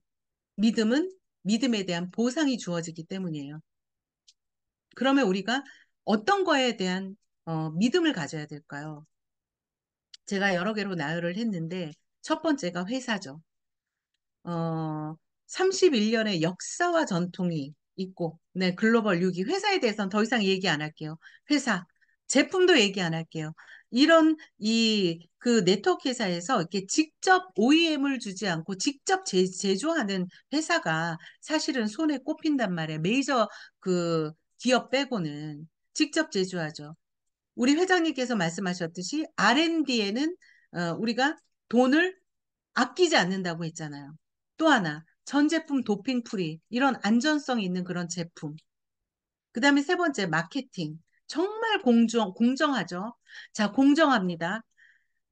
믿음은 믿음에 대한 보상이 주어지기 때문이에요. 그러면 우리가 어떤 거에 대한 믿음을 가져야 될까요? 제가 여러 개로 나열을 했는데 첫 번째가 회사죠. 어, 31년의 역사와 전통이 있고, 네, 글로벌 6위. 회사에 대해서는 더 이상 얘기 안 할게요. 회사, 제품도 얘기 안 할게요. 이런, 그 네트워크 회사에서 이렇게 직접 OEM을 주지 않고 직접 제조하는 회사가 사실은 손에 꼽힌단 말이에요. 메이저 그 기업 빼고는 직접 제조하죠. 우리 회장님께서 말씀하셨듯이 R&D에는 우리가 돈을 아끼지 않는다고 했잖아요. 또 하나, 전 제품 도핑 프리, 이런 안전성 있는 그런 제품. 그 다음에 세 번째, 마케팅. 정말 공정하죠. 자, 공정합니다.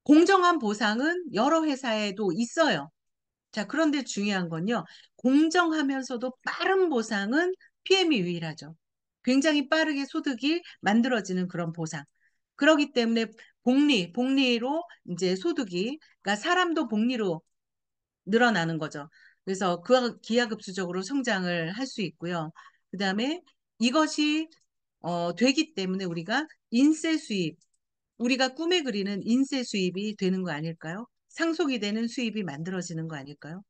공정한 보상은 여러 회사에도 있어요. 자, 그런데 중요한 건요, 공정하면서도 빠른 보상은 PM이 유일하죠. 굉장히 빠르게 소득이 만들어지는 그런 보상. 그렇기 때문에 복리로 이제 소득이, 그러니까 사람도 복리로 늘어나는 거죠. 그래서 그 기하급수적으로 성장을 할 수 있고요. 그 다음에 이것이 되기 때문에 우리가 인세 수입, 우리가 꿈에 그리는 인세 수입이 되는 거 아닐까요? 상속이 되는 수입이 만들어지는 거 아닐까요?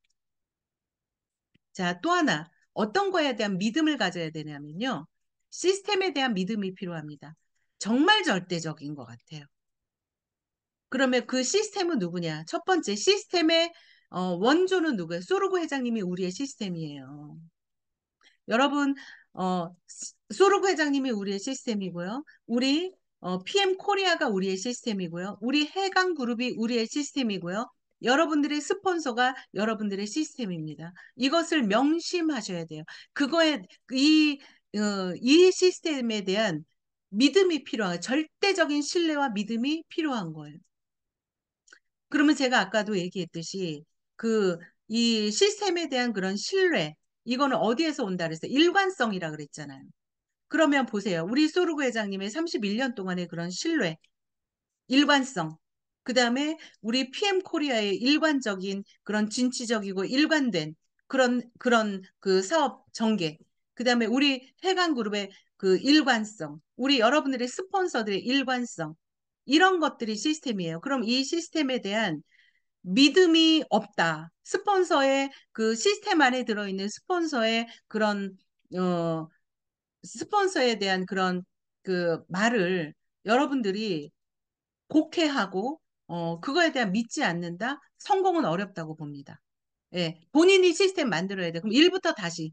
자, 또 하나, 어떤 거에 대한 믿음을 가져야 되냐면요. 시스템에 대한 믿음이 필요합니다. 정말 절대적인 것 같아요. 그러면 그 시스템은 누구냐? 첫 번째, 시스템의 원조는 누구예요? 소르고 회장님이 우리의 시스템이에요. 여러분, 소르고 회장님이 우리의 시스템이고요. 우리 PM 코리아가 우리의 시스템이고요. 우리 해강 그룹이 우리의 시스템이고요. 여러분들의 스폰서가 여러분들의 시스템입니다. 이것을 명심하셔야 돼요. 그거에 이, 이 시스템에 대한 믿음이 필요한, 절대적인 신뢰와 믿음이 필요한 거예요. 그러면 제가 아까도 얘기했듯이 그 이 시스템에 대한 그런 신뢰, 이거는 어디에서 온다 그랬어요? 일관성이라 그랬잖아요. 그러면 보세요. 우리 소르고 회장님의 31년 동안의 그런 신뢰, 일관성. 그다음에 우리 PM 코리아의 일관적인 그런 진취적이고 일관된 그런 그 사업 전개. 그다음에 우리 해강 그룹의 그 일관성. 우리 여러분들의 스폰서들의 일관성. 이런 것들이 시스템이에요. 그럼 이 시스템에 대한 믿음이 없다. 스폰서의 그 시스템 안에 들어있는 스폰서의 그런 어 스폰서에 대한 그런 그 말을 여러분들이 곡해하고 그거에 대한 믿지 않는다? 성공은 어렵다고 봅니다. 예, 본인이 시스템 만들어야 돼. 그럼 일부터 다시.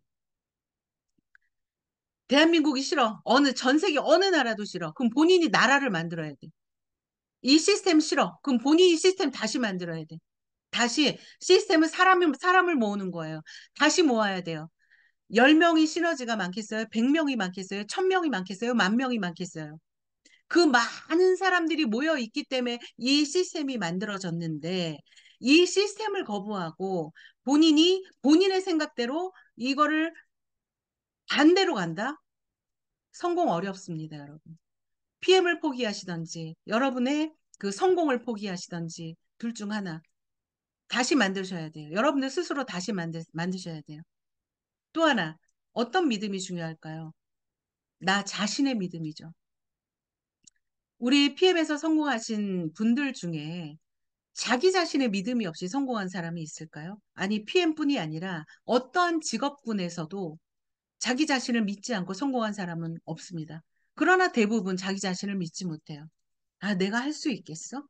대한민국이 싫어. 전 세계 어느 나라도 싫어. 그럼 본인이 나라를 만들어야 돼. 이 시스템 싫어. 그럼 본인이 시스템 다시 만들어야 돼. 다시 시스템은 사람을 모으는 거예요. 다시 모아야 돼요. 10명이 시너지가 많겠어요? 100명이 많겠어요? 1000명이 많겠어요? 10,000명이 많겠어요? 그 많은 사람들이 모여 있기 때문에 이 시스템이 만들어졌는데 이 시스템을 거부하고 본인이 본인의 생각대로 이거를 반대로 간다? 성공 어렵습니다, 여러분. PM을 포기하시던지 여러분의 그 성공을 포기하시던지 둘 중 하나. 다시 만드셔야 돼요. 여러분들 스스로 다시 만드셔야 돼요. 또 하나, 어떤 믿음이 중요할까요? 나 자신의 믿음이죠. 우리 PM에서 성공하신 분들 중에 자기 자신의 믿음이 없이 성공한 사람이 있을까요? 아니, PM뿐이 아니라 어떠한 직업군에서도 자기 자신을 믿지 않고 성공한 사람은 없습니다. 그러나 대부분 자기 자신을 믿지 못해요. 아, 내가 할 수 있겠어?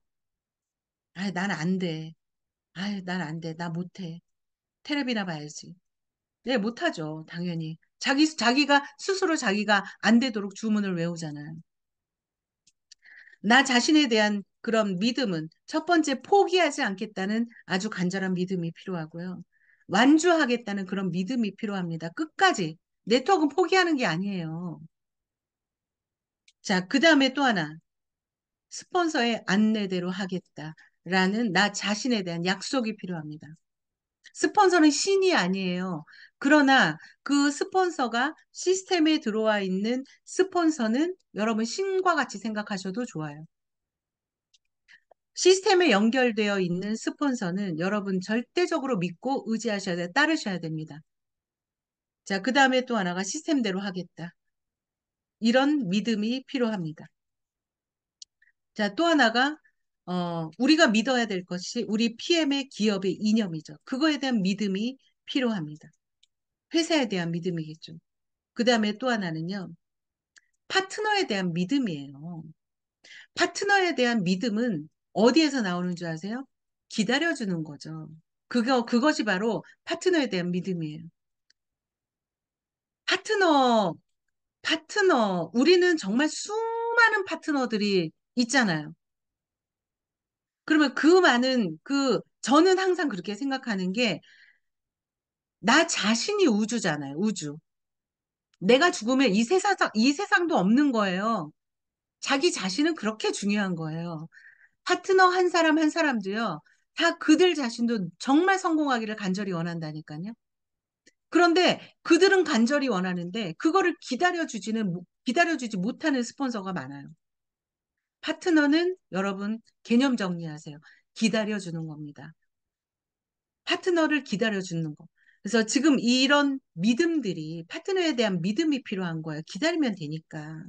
아, 난 안 돼. 아, 난 안 돼. 나 못해. 테레비나 봐야지. 네, 못하죠. 당연히. 자기가 스스로 자기가 안 되도록 주문을 외우잖아요. 나 자신에 대한 그런 믿음은 첫 번째 포기하지 않겠다는 아주 간절한 믿음이 필요하고요. 완주하겠다는 그런 믿음이 필요합니다. 끝까지. 네트워크는 포기하는 게 아니에요. 자, 그 다음에 또 하나. 스폰서의 안내대로 하겠다라는 나 자신에 대한 약속이 필요합니다. 스폰서는 신이 아니에요. 그러나 그 스폰서가 시스템에 들어와 있는 스폰서는 여러분 신과 같이 생각하셔도 좋아요. 시스템에 연결되어 있는 스폰서는 여러분 절대적으로 믿고 의지하셔야 돼, 따르셔야 됩니다. 자, 그 다음에 또 하나가 시스템대로 하겠다. 이런 믿음이 필요합니다. 자, 또 하나가, 우리가 믿어야 될 것이 우리 PM의 기업의 이념이죠. 그거에 대한 믿음이 필요합니다. 회사에 대한 믿음이겠죠. 그 다음에 또 하나는요, 파트너에 대한 믿음이에요. 파트너에 대한 믿음은 어디에서 나오는 줄 아세요? 기다려주는 거죠. 그것이 바로 파트너에 대한 믿음이에요. 파트너, 우리는 정말 수많은 파트너들이 있잖아요. 그러면 그 많은, 저는 항상 그렇게 생각하는 게, 나 자신이 우주잖아요, 우주. 내가 죽으면 이 세상도 없는 거예요. 자기 자신은 그렇게 중요한 거예요. 파트너 한 사람 한 사람도요, 다 그들 자신도 정말 성공하기를 간절히 원한다니까요. 그런데 그들은 간절히 원하는데, 그거를 기다려주지 못하는 스폰서가 많아요. 파트너는 여러분 개념 정리하세요. 기다려주는 겁니다. 파트너를 기다려주는 거. 그래서 지금 이런 믿음들이 파트너에 대한 믿음이 필요한 거예요. 기다리면 되니까.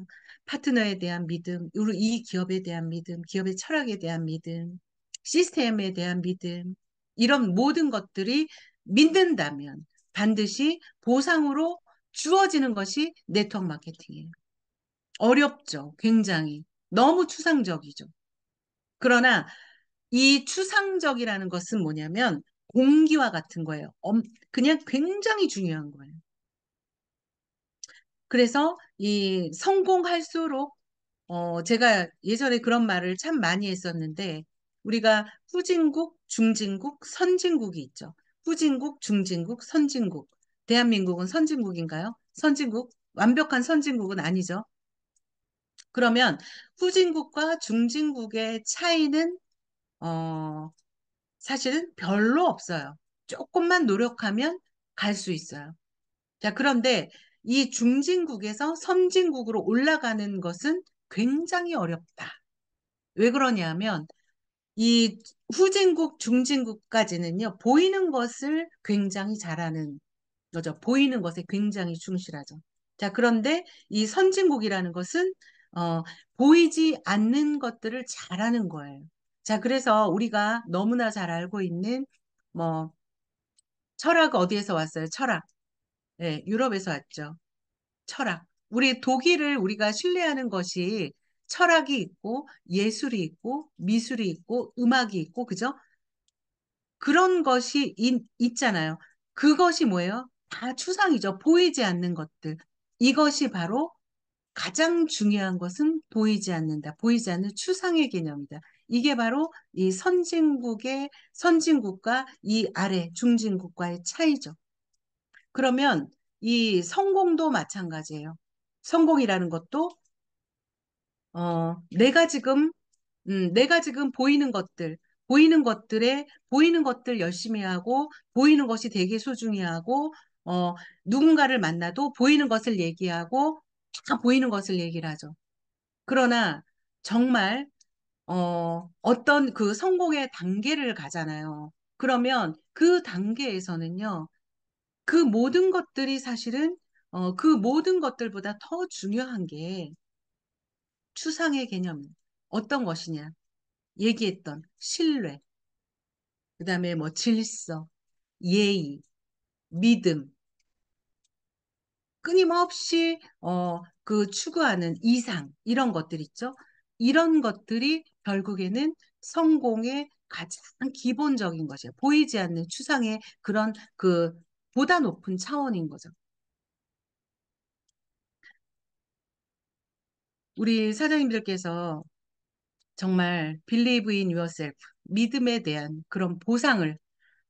파트너에 대한 믿음, 우리 이 기업에 대한 믿음, 기업의 철학에 대한 믿음, 시스템에 대한 믿음, 이런 모든 것들이 믿는다면 반드시 보상으로 주어지는 것이 네트워크 마케팅이에요. 어렵죠. 굉장히. 너무 추상적이죠. 그러나 이 추상적이라는 것은 뭐냐면 공기와 같은 거예요. 그냥 굉장히 중요한 거예요. 그래서 이 성공할수록 제가 예전에 그런 말을 참 많이 했었는데 우리가 후진국, 중진국, 선진국이 있죠. 후진국, 중진국, 선진국. 대한민국은 선진국인가요? 선진국? 완벽한 선진국은 아니죠. 그러면 후진국과 중진국의 차이는 어, 사실은 별로 없어요. 조금만 노력하면 갈 수 있어요. 자, 그런데 이 중진국에서 선진국으로 올라가는 것은 굉장히 어렵다. 왜 그러냐면 이 후진국, 중진국까지는요, 보이는 것을 굉장히 잘하는 거죠. 보이는 것에 굉장히 충실하죠. 자, 그런데 이 선진국이라는 것은, 어, 보이지 않는 것들을 잘하는 거예요. 자, 그래서 우리가 너무나 잘 알고 있는, 뭐, 철학 어디에서 왔어요? 철학. 네, 유럽에서 왔죠. 철학. 우리 독일을 우리가 신뢰하는 것이 철학이 있고, 예술이 있고, 미술이 있고, 음악이 있고, 그죠? 그런 것이 있잖아요. 그것이 뭐예요? 다 추상이죠. 보이지 않는 것들. 이것이 바로 가장 중요한 것은 보이지 않는다. 보이지 않는 추상의 개념이다. 이게 바로 이 선진국과 이 아래 중진국과의 차이죠. 그러면 이 성공도 마찬가지예요. 성공이라는 것도 내가 지금 보이는 것들 열심히 하고, 보이는 것이 되게 소중히 하고, 어, 누군가를 만나도 보이는 것을 얘기하고, 다 보이는 것을 얘기를 하죠. 그러나 정말, 어떤 그 성공의 단계를 가잖아요. 그러면 그 단계에서는요, 그 모든 것들이 사실은, 그 모든 것들보다 더 중요한 게 추상의 개념, 어떤 것이냐. 얘기했던 신뢰, 그다음에 뭐 질서, 예의, 믿음, 끊임없이 그 추구하는 이상 이런 것들 있죠. 이런 것들이 결국에는 성공의 가장 기본적인 것이에요. 보이지 않는 추상의 그런 그 보다 높은 차원인 거죠. 우리 사장님들께서 정말 believe in yourself, 믿음에 대한 그런 보상을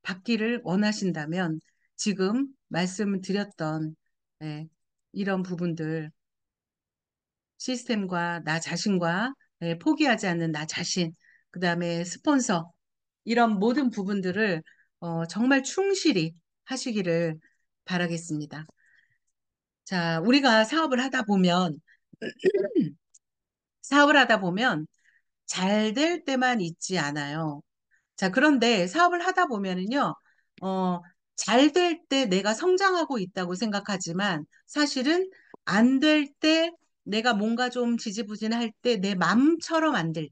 받기를 원하신다면 지금 말씀을 드렸던 네, 이런 부분들 시스템과 나 자신과 예, 포기하지 않는 나 자신, 그다음에 스폰서, 이런 모든 부분들을 정말 충실히 하시기를 바라겠습니다. 자, 우리가 사업을 하다 보면 잘 될 때만 있지 않아요. 자, 그런데 사업을 하다 보면은요, 어, 잘 될 때 내가 성장하고 있다고 생각하지만 사실은 안 될 때 내가 뭔가 좀 지지부진할 때 내 마음처럼 안 될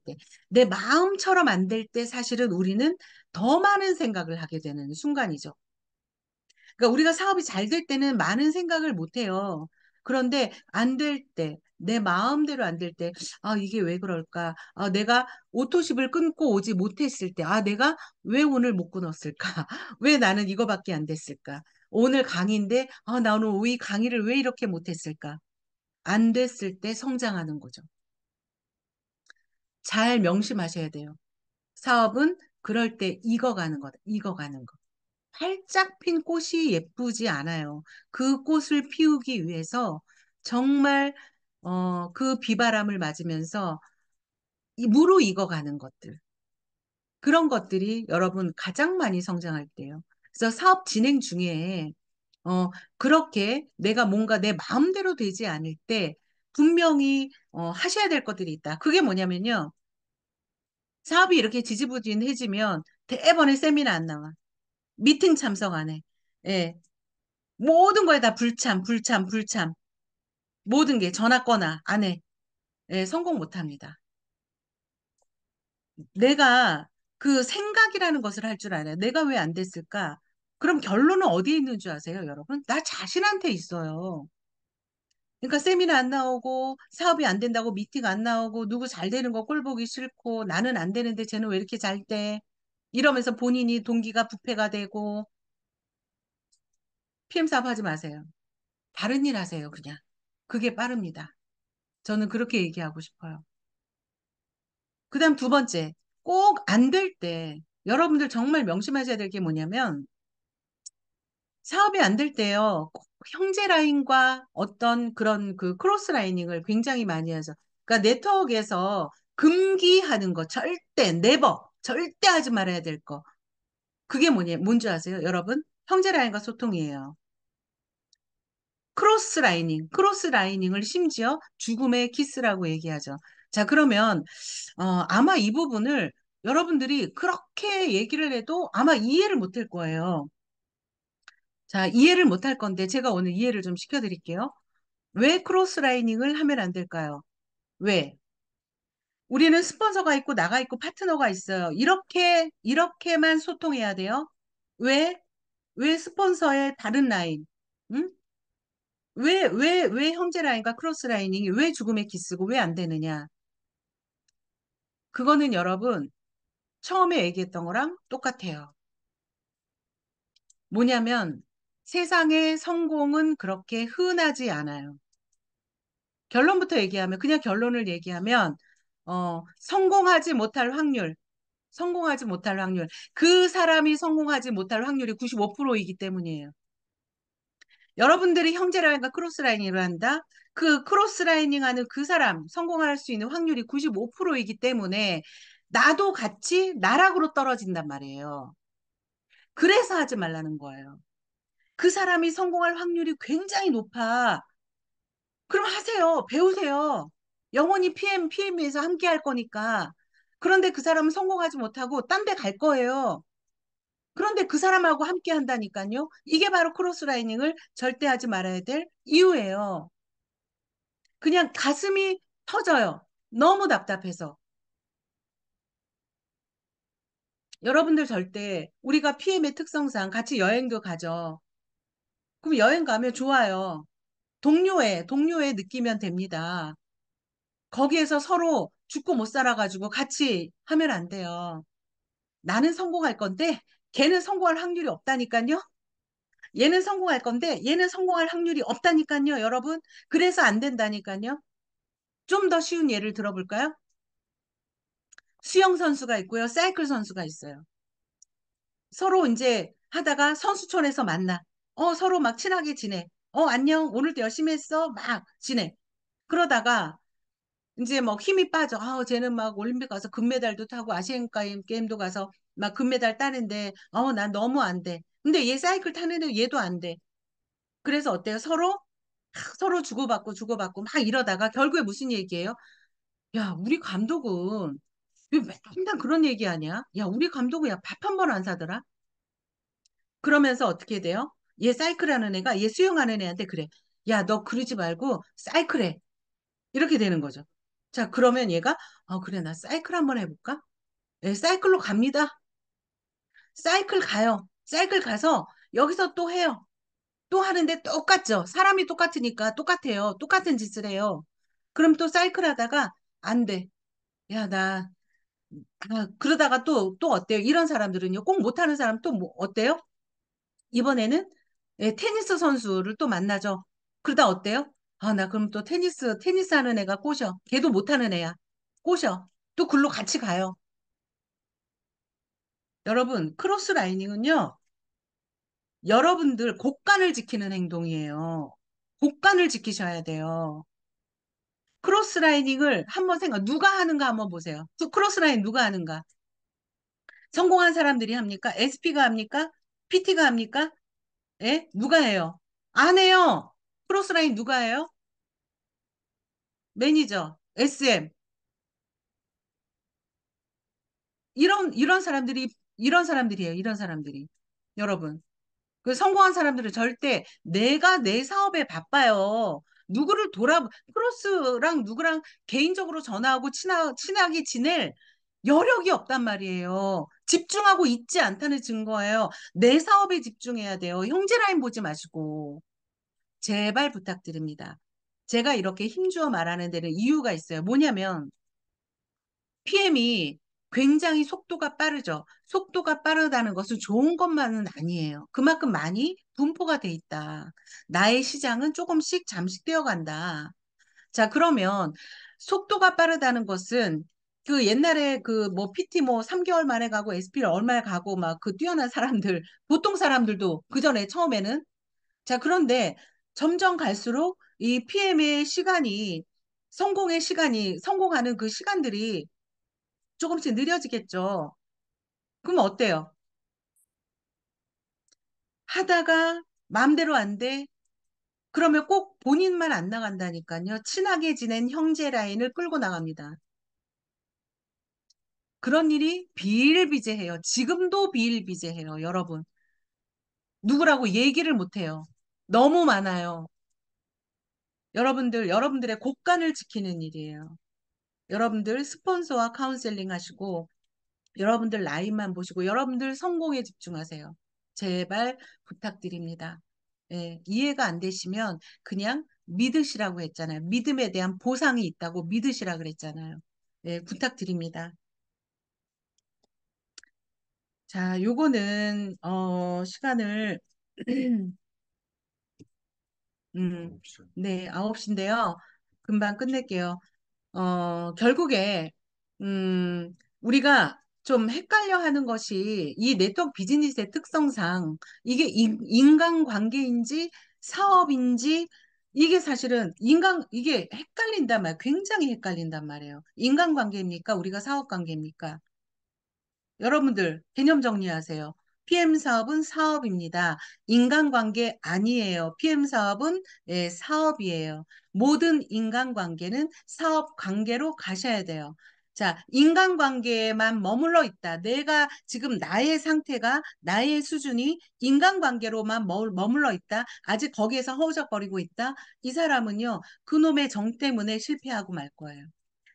때 사실은 우리는 더 많은 생각을 하게 되는 순간이죠. 그러니까 우리가 사업이 잘 될 때는 많은 생각을 못 해요. 그런데 안 될 때, 내 마음대로 안 될 때, 아, 이게 왜 그럴까? 아, 내가 오토십을 끊고 오지 못했을 때, 아, 내가 왜 오늘 못 끊었을까? 왜 나는 이거밖에 안 됐을까? 오늘 강의인데, 아, 나 오늘 이 강의를 왜 이렇게 못했을까? 안 됐을 때 성장하는 거죠. 잘 명심하셔야 돼요. 사업은 그럴 때 익어가는 거다. 익어가는 거. 활짝 핀 꽃이 예쁘지 않아요. 그 꽃을 피우기 위해서 정말 그 비바람을 맞으면서 무르익어가는 것들. 그런 것들이 여러분 가장 많이 성장할 때예요. 그래서 사업 진행 중에 그렇게 내가 뭔가 내 마음대로 되지 않을 때 분명히 하셔야 될 것들이 있다. 그게 뭐냐면요. 사업이 이렇게 지지부진해지면 대번에 세미나 안 나와. 미팅 참석 안 해. 예. 모든 거에 다 불참, 불참, 불참. 모든 게 전화 거나 안 해. 예, 성공 못 합니다. 내가 그 생각이라는 것을 할 줄 알아요. 내가 왜 안 됐을까? 그럼 결론은 어디에 있는 줄 아세요, 여러분? 나 자신한테 있어요. 그러니까 세미나 안 나오고 사업이 안 된다고 미팅 안 나오고 누구 잘 되는 거 꼴 보기 싫고 나는 안 되는데 쟤는 왜 이렇게 잘 돼? 이러면서 본인이 동기가 부패가 되고 PM 사업 하지 마세요. 다른 일 하세요, 그냥. 그게 빠릅니다. 저는 그렇게 얘기하고 싶어요. 그다음 두 번째, 꼭 안 될 때, 여러분들 정말 명심하셔야 될 게 뭐냐면, 사업이 안 될 때요, 꼭 형제 라인과 어떤 그런 그 크로스 라이닝을 굉장히 많이 하죠. 그러니까 네트워크에서 금기하는 거 절대, 네버, 절대 하지 말아야 될 거. 그게 뭔지 아세요? 여러분? 형제 라인과 소통이에요. 크로스 라이닝을 심지어 죽음의 키스라고 얘기하죠. 자, 그러면 아마 이 부분을 여러분들이 그렇게 얘기를 해도 아마 이해를 못할 거예요. 자, 이해를 못할 건데 제가 오늘 이해를 좀 시켜드릴게요. 왜 크로스 라이닝을 하면 안 될까요? 왜? 우리는 스폰서가 있고 나가 있고 파트너가 있어요. 이렇게만 소통해야 돼요. 왜? 왜 스폰서의 다른 라인? 응? 왜 형제 라인과 크로스 라이닝이 왜 죽음의 키스고 왜 안 되느냐? 그거는 여러분 처음에 얘기했던 거랑 똑같아요. 뭐냐면 세상의 성공은 그렇게 흔하지 않아요. 결론부터 얘기하면 그냥 결론을 얘기하면 성공하지 못할 확률. 그 사람이 성공하지 못할 확률이 95%이기 때문이에요. 여러분들이 형제라인과 크로스라이닝을 한다. 그 크로스라이닝 하는 그 사람 성공할 수 있는 확률이 95%이기 때문에 나도 같이 나락으로 떨어진단 말이에요. 그래서 하지 말라는 거예요. 그 사람이 성공할 확률이 굉장히 높아. 그럼 하세요. 배우세요. 영원히 PM에서 함께 할 거니까. 그런데 그 사람은 성공하지 못하고 딴 데 갈 거예요. 그런데 그 사람하고 함께 한다니까요. 이게 바로 크로스라이닝을 절대 하지 말아야 될 이유예요. 그냥 가슴이 터져요. 너무 답답해서. 여러분들 절대 우리가 PM의 특성상 같이 여행도 가죠. 그럼 여행 가면 좋아요. 동료애 느끼면 됩니다. 거기에서 서로 죽고 못 살아가지고 같이 하면 안 돼요. 나는 성공할 건데 걔는 성공할 확률이 없다니까요. 얘는 성공할 건데 얘는 성공할 확률이 없다니까요, 여러분. 그래서 안 된다니까요. 좀 더 쉬운 예를 들어볼까요? 수영 선수가 있고요, 사이클 선수가 있어요. 서로 이제 하다가 선수촌에서 만나. 서로 막 친하게 지내. 안녕, 오늘도 열심히 했어. 막 지내. 그러다가 이제 뭐 힘이 빠져. 쟤는 막 올림픽 가서 금메달도 타고 게임도 가서 막 금메달 따는데, 난 너무 안 돼. 근데 얘 사이클 타는 애 얘도 안 돼. 그래서 어때요? 서로 주고받고 막 이러다가 결국에 무슨 얘기예요? 야, 우리 감독은 왜 맨날 그런 얘기 하냐? 야, 우리 감독은 야, 밥 한 번 안 사더라? 그러면서 어떻게 돼요? 얘 사이클 하는 애가 얘 수영하는 애한테 그래. 야, 너 그러지 말고 사이클해. 이렇게 되는 거죠. 자, 그러면 얘가, 그래, 나 사이클 한번 해볼까? 예, 사이클로 갑니다. 사이클 가요. 사이클 가서 여기서 또 해요. 또 하는데 똑같죠. 사람이 똑같으니까 똑같아요. 똑같은 짓을 해요. 그럼 또 사이클 하다가 안 돼. 야, 그러다가 또 어때요? 이런 사람들은요. 꼭 못하는 사람 또 뭐, 어때요? 이번에는 예, 테니스 선수를 또 만나죠. 그러다 어때요? 나 그럼 또 테니스 하는 애가 꼬셔. 걔도 못하는 애야. 꼬셔. 또 글로 같이 가요. 여러분, 크로스 라이닝은요, 여러분들 곡간을 지키는 행동이에요. 곡간을 지키셔야 돼요. 크로스 라이닝을 한번 누가 하는가 한번 보세요. 크로스 라인 누가 하는가? 성공한 사람들이 합니까? SP가 합니까? PT가 합니까? 예? 누가 해요? 안 해요. 크로스 라인 누가 해요? 매니저, SM. 이런 사람들이에요. 이런 사람들이. 여러분. 그 성공한 사람들은 절대 내가 내 사업에 바빠요. 크로스랑 누구랑 개인적으로 전화하고 친하게 지낼 여력이 없단 말이에요. 집중하고 있지 않다는 증거예요. 내 사업에 집중해야 돼요. 형제 라인 보지 마시고. 제발 부탁드립니다. 제가 이렇게 힘주어 말하는 데는 이유가 있어요. 뭐냐면, PM이 굉장히 속도가 빠르죠. 속도가 빠르다는 것은 좋은 것만은 아니에요. 그만큼 많이 분포가 돼 있다. 나의 시장은 조금씩 잠식되어 간다. 자, 그러면 속도가 빠르다는 것은 그 옛날에 그 뭐 PT 뭐 3개월 만에 가고 SP를 얼마에 가고 막 그 뛰어난 사람들, 보통 사람들도 그 전에 처음에는 자, 그런데 점점 갈수록 이 PM의 성공하는 그 시간들이 조금씩 느려지겠죠. 그럼 어때요? 하다가 마음대로 안 돼? 그러면 꼭 본인만 안 나간다니까요. 친하게 지낸 형제 라인을 끌고 나갑니다. 그런 일이 비일비재해요. 지금도 비일비재해요, 여러분. 누구라고 얘기를 못 해요. 너무 많아요. 여러분들의 곡간을 지키는 일이에요. 여러분들 스폰서와 카운셀링 하시고, 여러분들 라인만 보시고, 여러분들 성공에 집중하세요. 제발 부탁드립니다. 예, 이해가 안 되시면 그냥 믿으시라고 했잖아요. 믿음에 대한 보상이 있다고 믿으시라 그랬잖아요. 예, 부탁드립니다. 자, 요거는 시간을 네, 9시인데요. 금방 끝낼게요. 결국에, 우리가 좀 헷갈려 하는 것이 이 네트워크 비즈니스의 특성상 이게 인간관계인지 사업인지 이게 사실은 이게 헷갈린단 말이에요. 굉장히 헷갈린단 말이에요. 인간관계입니까? 우리가 사업관계입니까? 여러분들 개념 정리하세요. PM 사업은 사업입니다. 인간관계 아니에요. PM 사업은 사업이에요. 모든 인간관계는 사업 관계로 가셔야 돼요. 자, 인간관계에만 머물러 있다. 내가 지금 나의 상태가, 나의 수준이 인간관계로만 머물러 있다. 아직 거기에서 허우적거리고 있다. 이 사람은요, 그놈의 정 때문에 실패하고 말 거예요.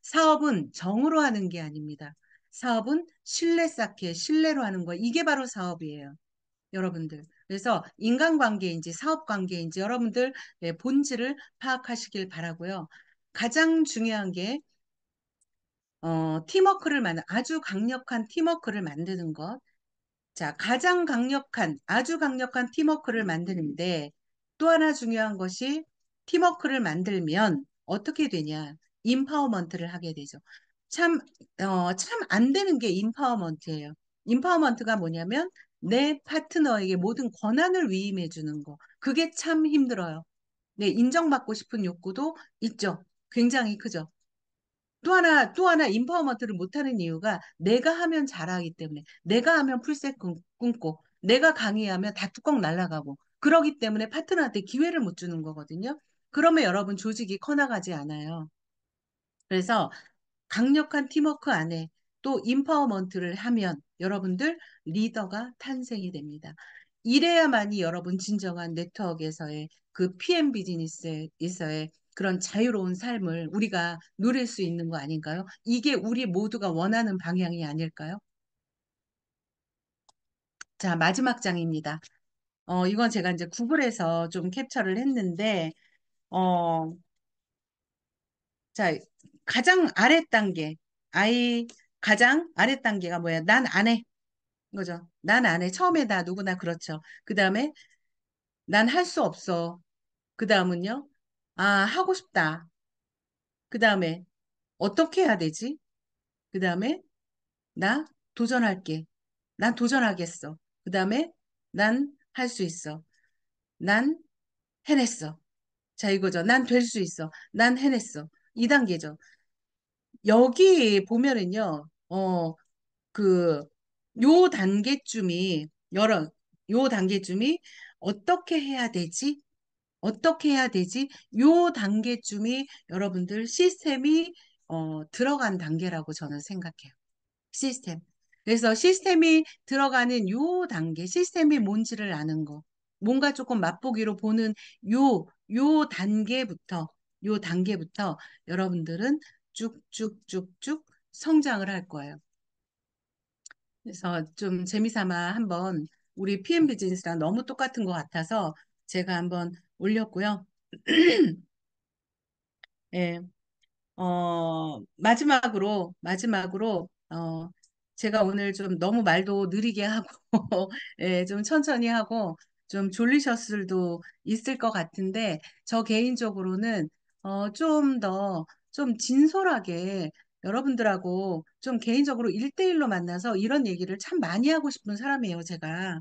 사업은 정으로 하는 게 아닙니다. 사업은 신뢰 쌓기에 신뢰로 하는 거예요. 이게 바로 사업이에요. 여러분들. 그래서 인간관계인지 사업관계인지 여러분들 본질을 파악하시길 바라고요. 가장 중요한 게 아주 강력한 팀워크를 만드는 것. 자, 아주 강력한 팀워크를 만드는데 또 하나 중요한 것이 팀워크를 만들면 어떻게 되냐? 임파워먼트를 하게 되죠. 참 안 되는 게 임파워먼트예요. 임파워먼트가 뭐냐면 내 파트너에게 모든 권한을 위임해 주는 거. 그게 참 힘들어요. 네, 인정받고 싶은 욕구도 있죠. 굉장히 크죠. 또 하나 인파워먼트를 못하는 이유가 내가 하면 잘하기 때문에 내가 하면 풀셋 끊고 내가 강의하면 다 뚜껑 날아가고 그러기 때문에 파트너한테 기회를 못 주는 거거든요. 그러면 여러분 조직이 커나가지 않아요. 그래서 강력한 팀워크 안에 또 임파워먼트를 하면 여러분들 리더가 탄생이 됩니다. 이래야만이 여러분 진정한 네트워크에서의 그 PM 비즈니스에서의 그런 자유로운 삶을 우리가 누릴 수 있는 거 아닌가요? 이게 우리 모두가 원하는 방향이 아닐까요? 자, 마지막 장입니다. 이건 제가 이제 구글에서 좀 캡처를 했는데, 어, 자, 가장 아래 단계, 아이, 가장 아래 단계가 뭐야? 난 안 해. 거죠. 난 안 해. 처음에 다 누구나 그렇죠. 그 다음에 난 할 수 없어. 그 다음은요. 아, 하고 싶다. 그 다음에 어떻게 해야 되지? 그 다음에 나 도전할게. 난 도전하겠어. 그 다음에 난 할 수 있어. 난 해냈어. 자, 이거죠. 난 될 수 있어. 난 해냈어. 2단계죠. 여기 보면은요. 그, 요 단계쯤이, 요 단계쯤이 어떻게 해야 되지? 어떻게 해야 되지? 요 단계쯤이 여러분들 시스템이 들어간 단계라고 저는 생각해요. 시스템. 그래서 시스템이 들어가는 요 단계, 시스템이 뭔지를 아는 거. 뭔가 조금 맛보기로 보는 요 단계부터, 요 단계부터 여러분들은 쭉쭉쭉쭉 성장을 할 거예요. 그래서 좀 재미삼아 한번 우리 PM 비즈니스랑 너무 똑같은 것 같아서 제가 한번 올렸고요. 예, 마지막으로, 제가 오늘 좀 너무 말도 느리게 하고, 예, 좀 천천히 하고, 좀 졸리셨을 수도 있을 것 같은데, 저 개인적으로는, 좀 더, 좀 진솔하게 여러분들하고 좀 개인적으로 1대1로 만나서 이런 얘기를 참 많이 하고 싶은 사람이에요, 제가.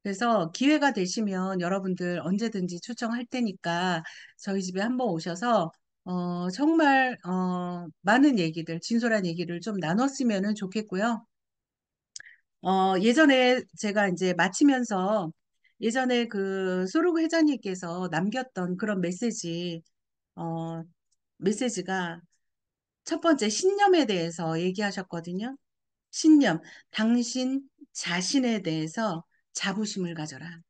그래서 기회가 되시면 여러분들 언제든지 초청할 테니까 저희 집에 한번 오셔서 정말 많은 얘기들, 진솔한 얘기를 좀 나눴으면 좋겠고요. 예전에 제가 이제 마치면서 예전에 그 소르그 회장님께서 남겼던 그런 어, 메시지가 첫 번째 신념에 대해서 얘기하셨거든요. 신념, 당신 자신에 대해서 자부심을 가져라.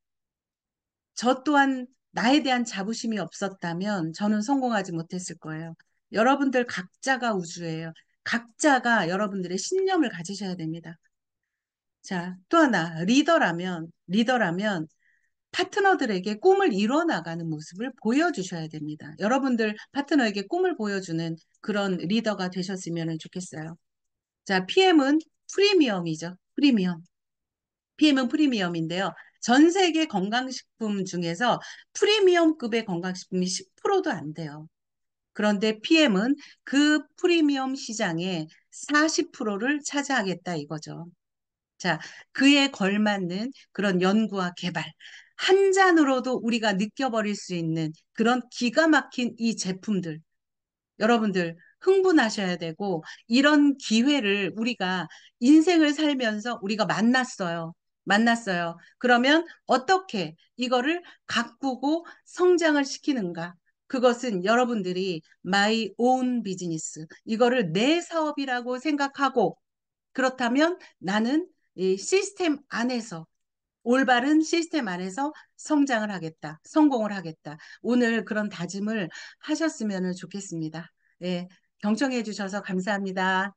저 또한 나에 대한 자부심이 없었다면 저는 성공하지 못했을 거예요. 여러분들 각자가 우주예요. 각자가 여러분들의 신념을 가지셔야 됩니다. 자, 또 하나, 리더라면 파트너들에게 꿈을 이뤄나가는 모습을 보여주셔야 됩니다. 여러분들 파트너에게 꿈을 보여주는 그런 리더가 되셨으면 좋겠어요. 자, PM은 프리미엄이죠. 프리미엄. PM은 프리미엄인데요. 전 세계 건강식품 중에서 프리미엄급의 건강식품이 10%도 안 돼요. 그런데 PM은 그 프리미엄 시장의 40%를 차지하겠다 이거죠. 자, 그에 걸맞는 그런 연구와 개발. 한 잔으로도 우리가 느껴버릴 수 있는 그런 기가 막힌 이 제품들. 여러분들 흥분하셔야 되고 이런 기회를 우리가 인생을 살면서 우리가 만났어요. 그러면 어떻게 이거를 가꾸고 성장을 시키는가? 그것은 여러분들이 my own business, 이거를 내 사업이라고 생각하고 그렇다면 나는 이 시스템 안에서 올바른 시스템 안에서 성장을 하겠다, 성공을 하겠다. 오늘 그런 다짐을 하셨으면 좋겠습니다. 예, 경청해 주셔서 감사합니다.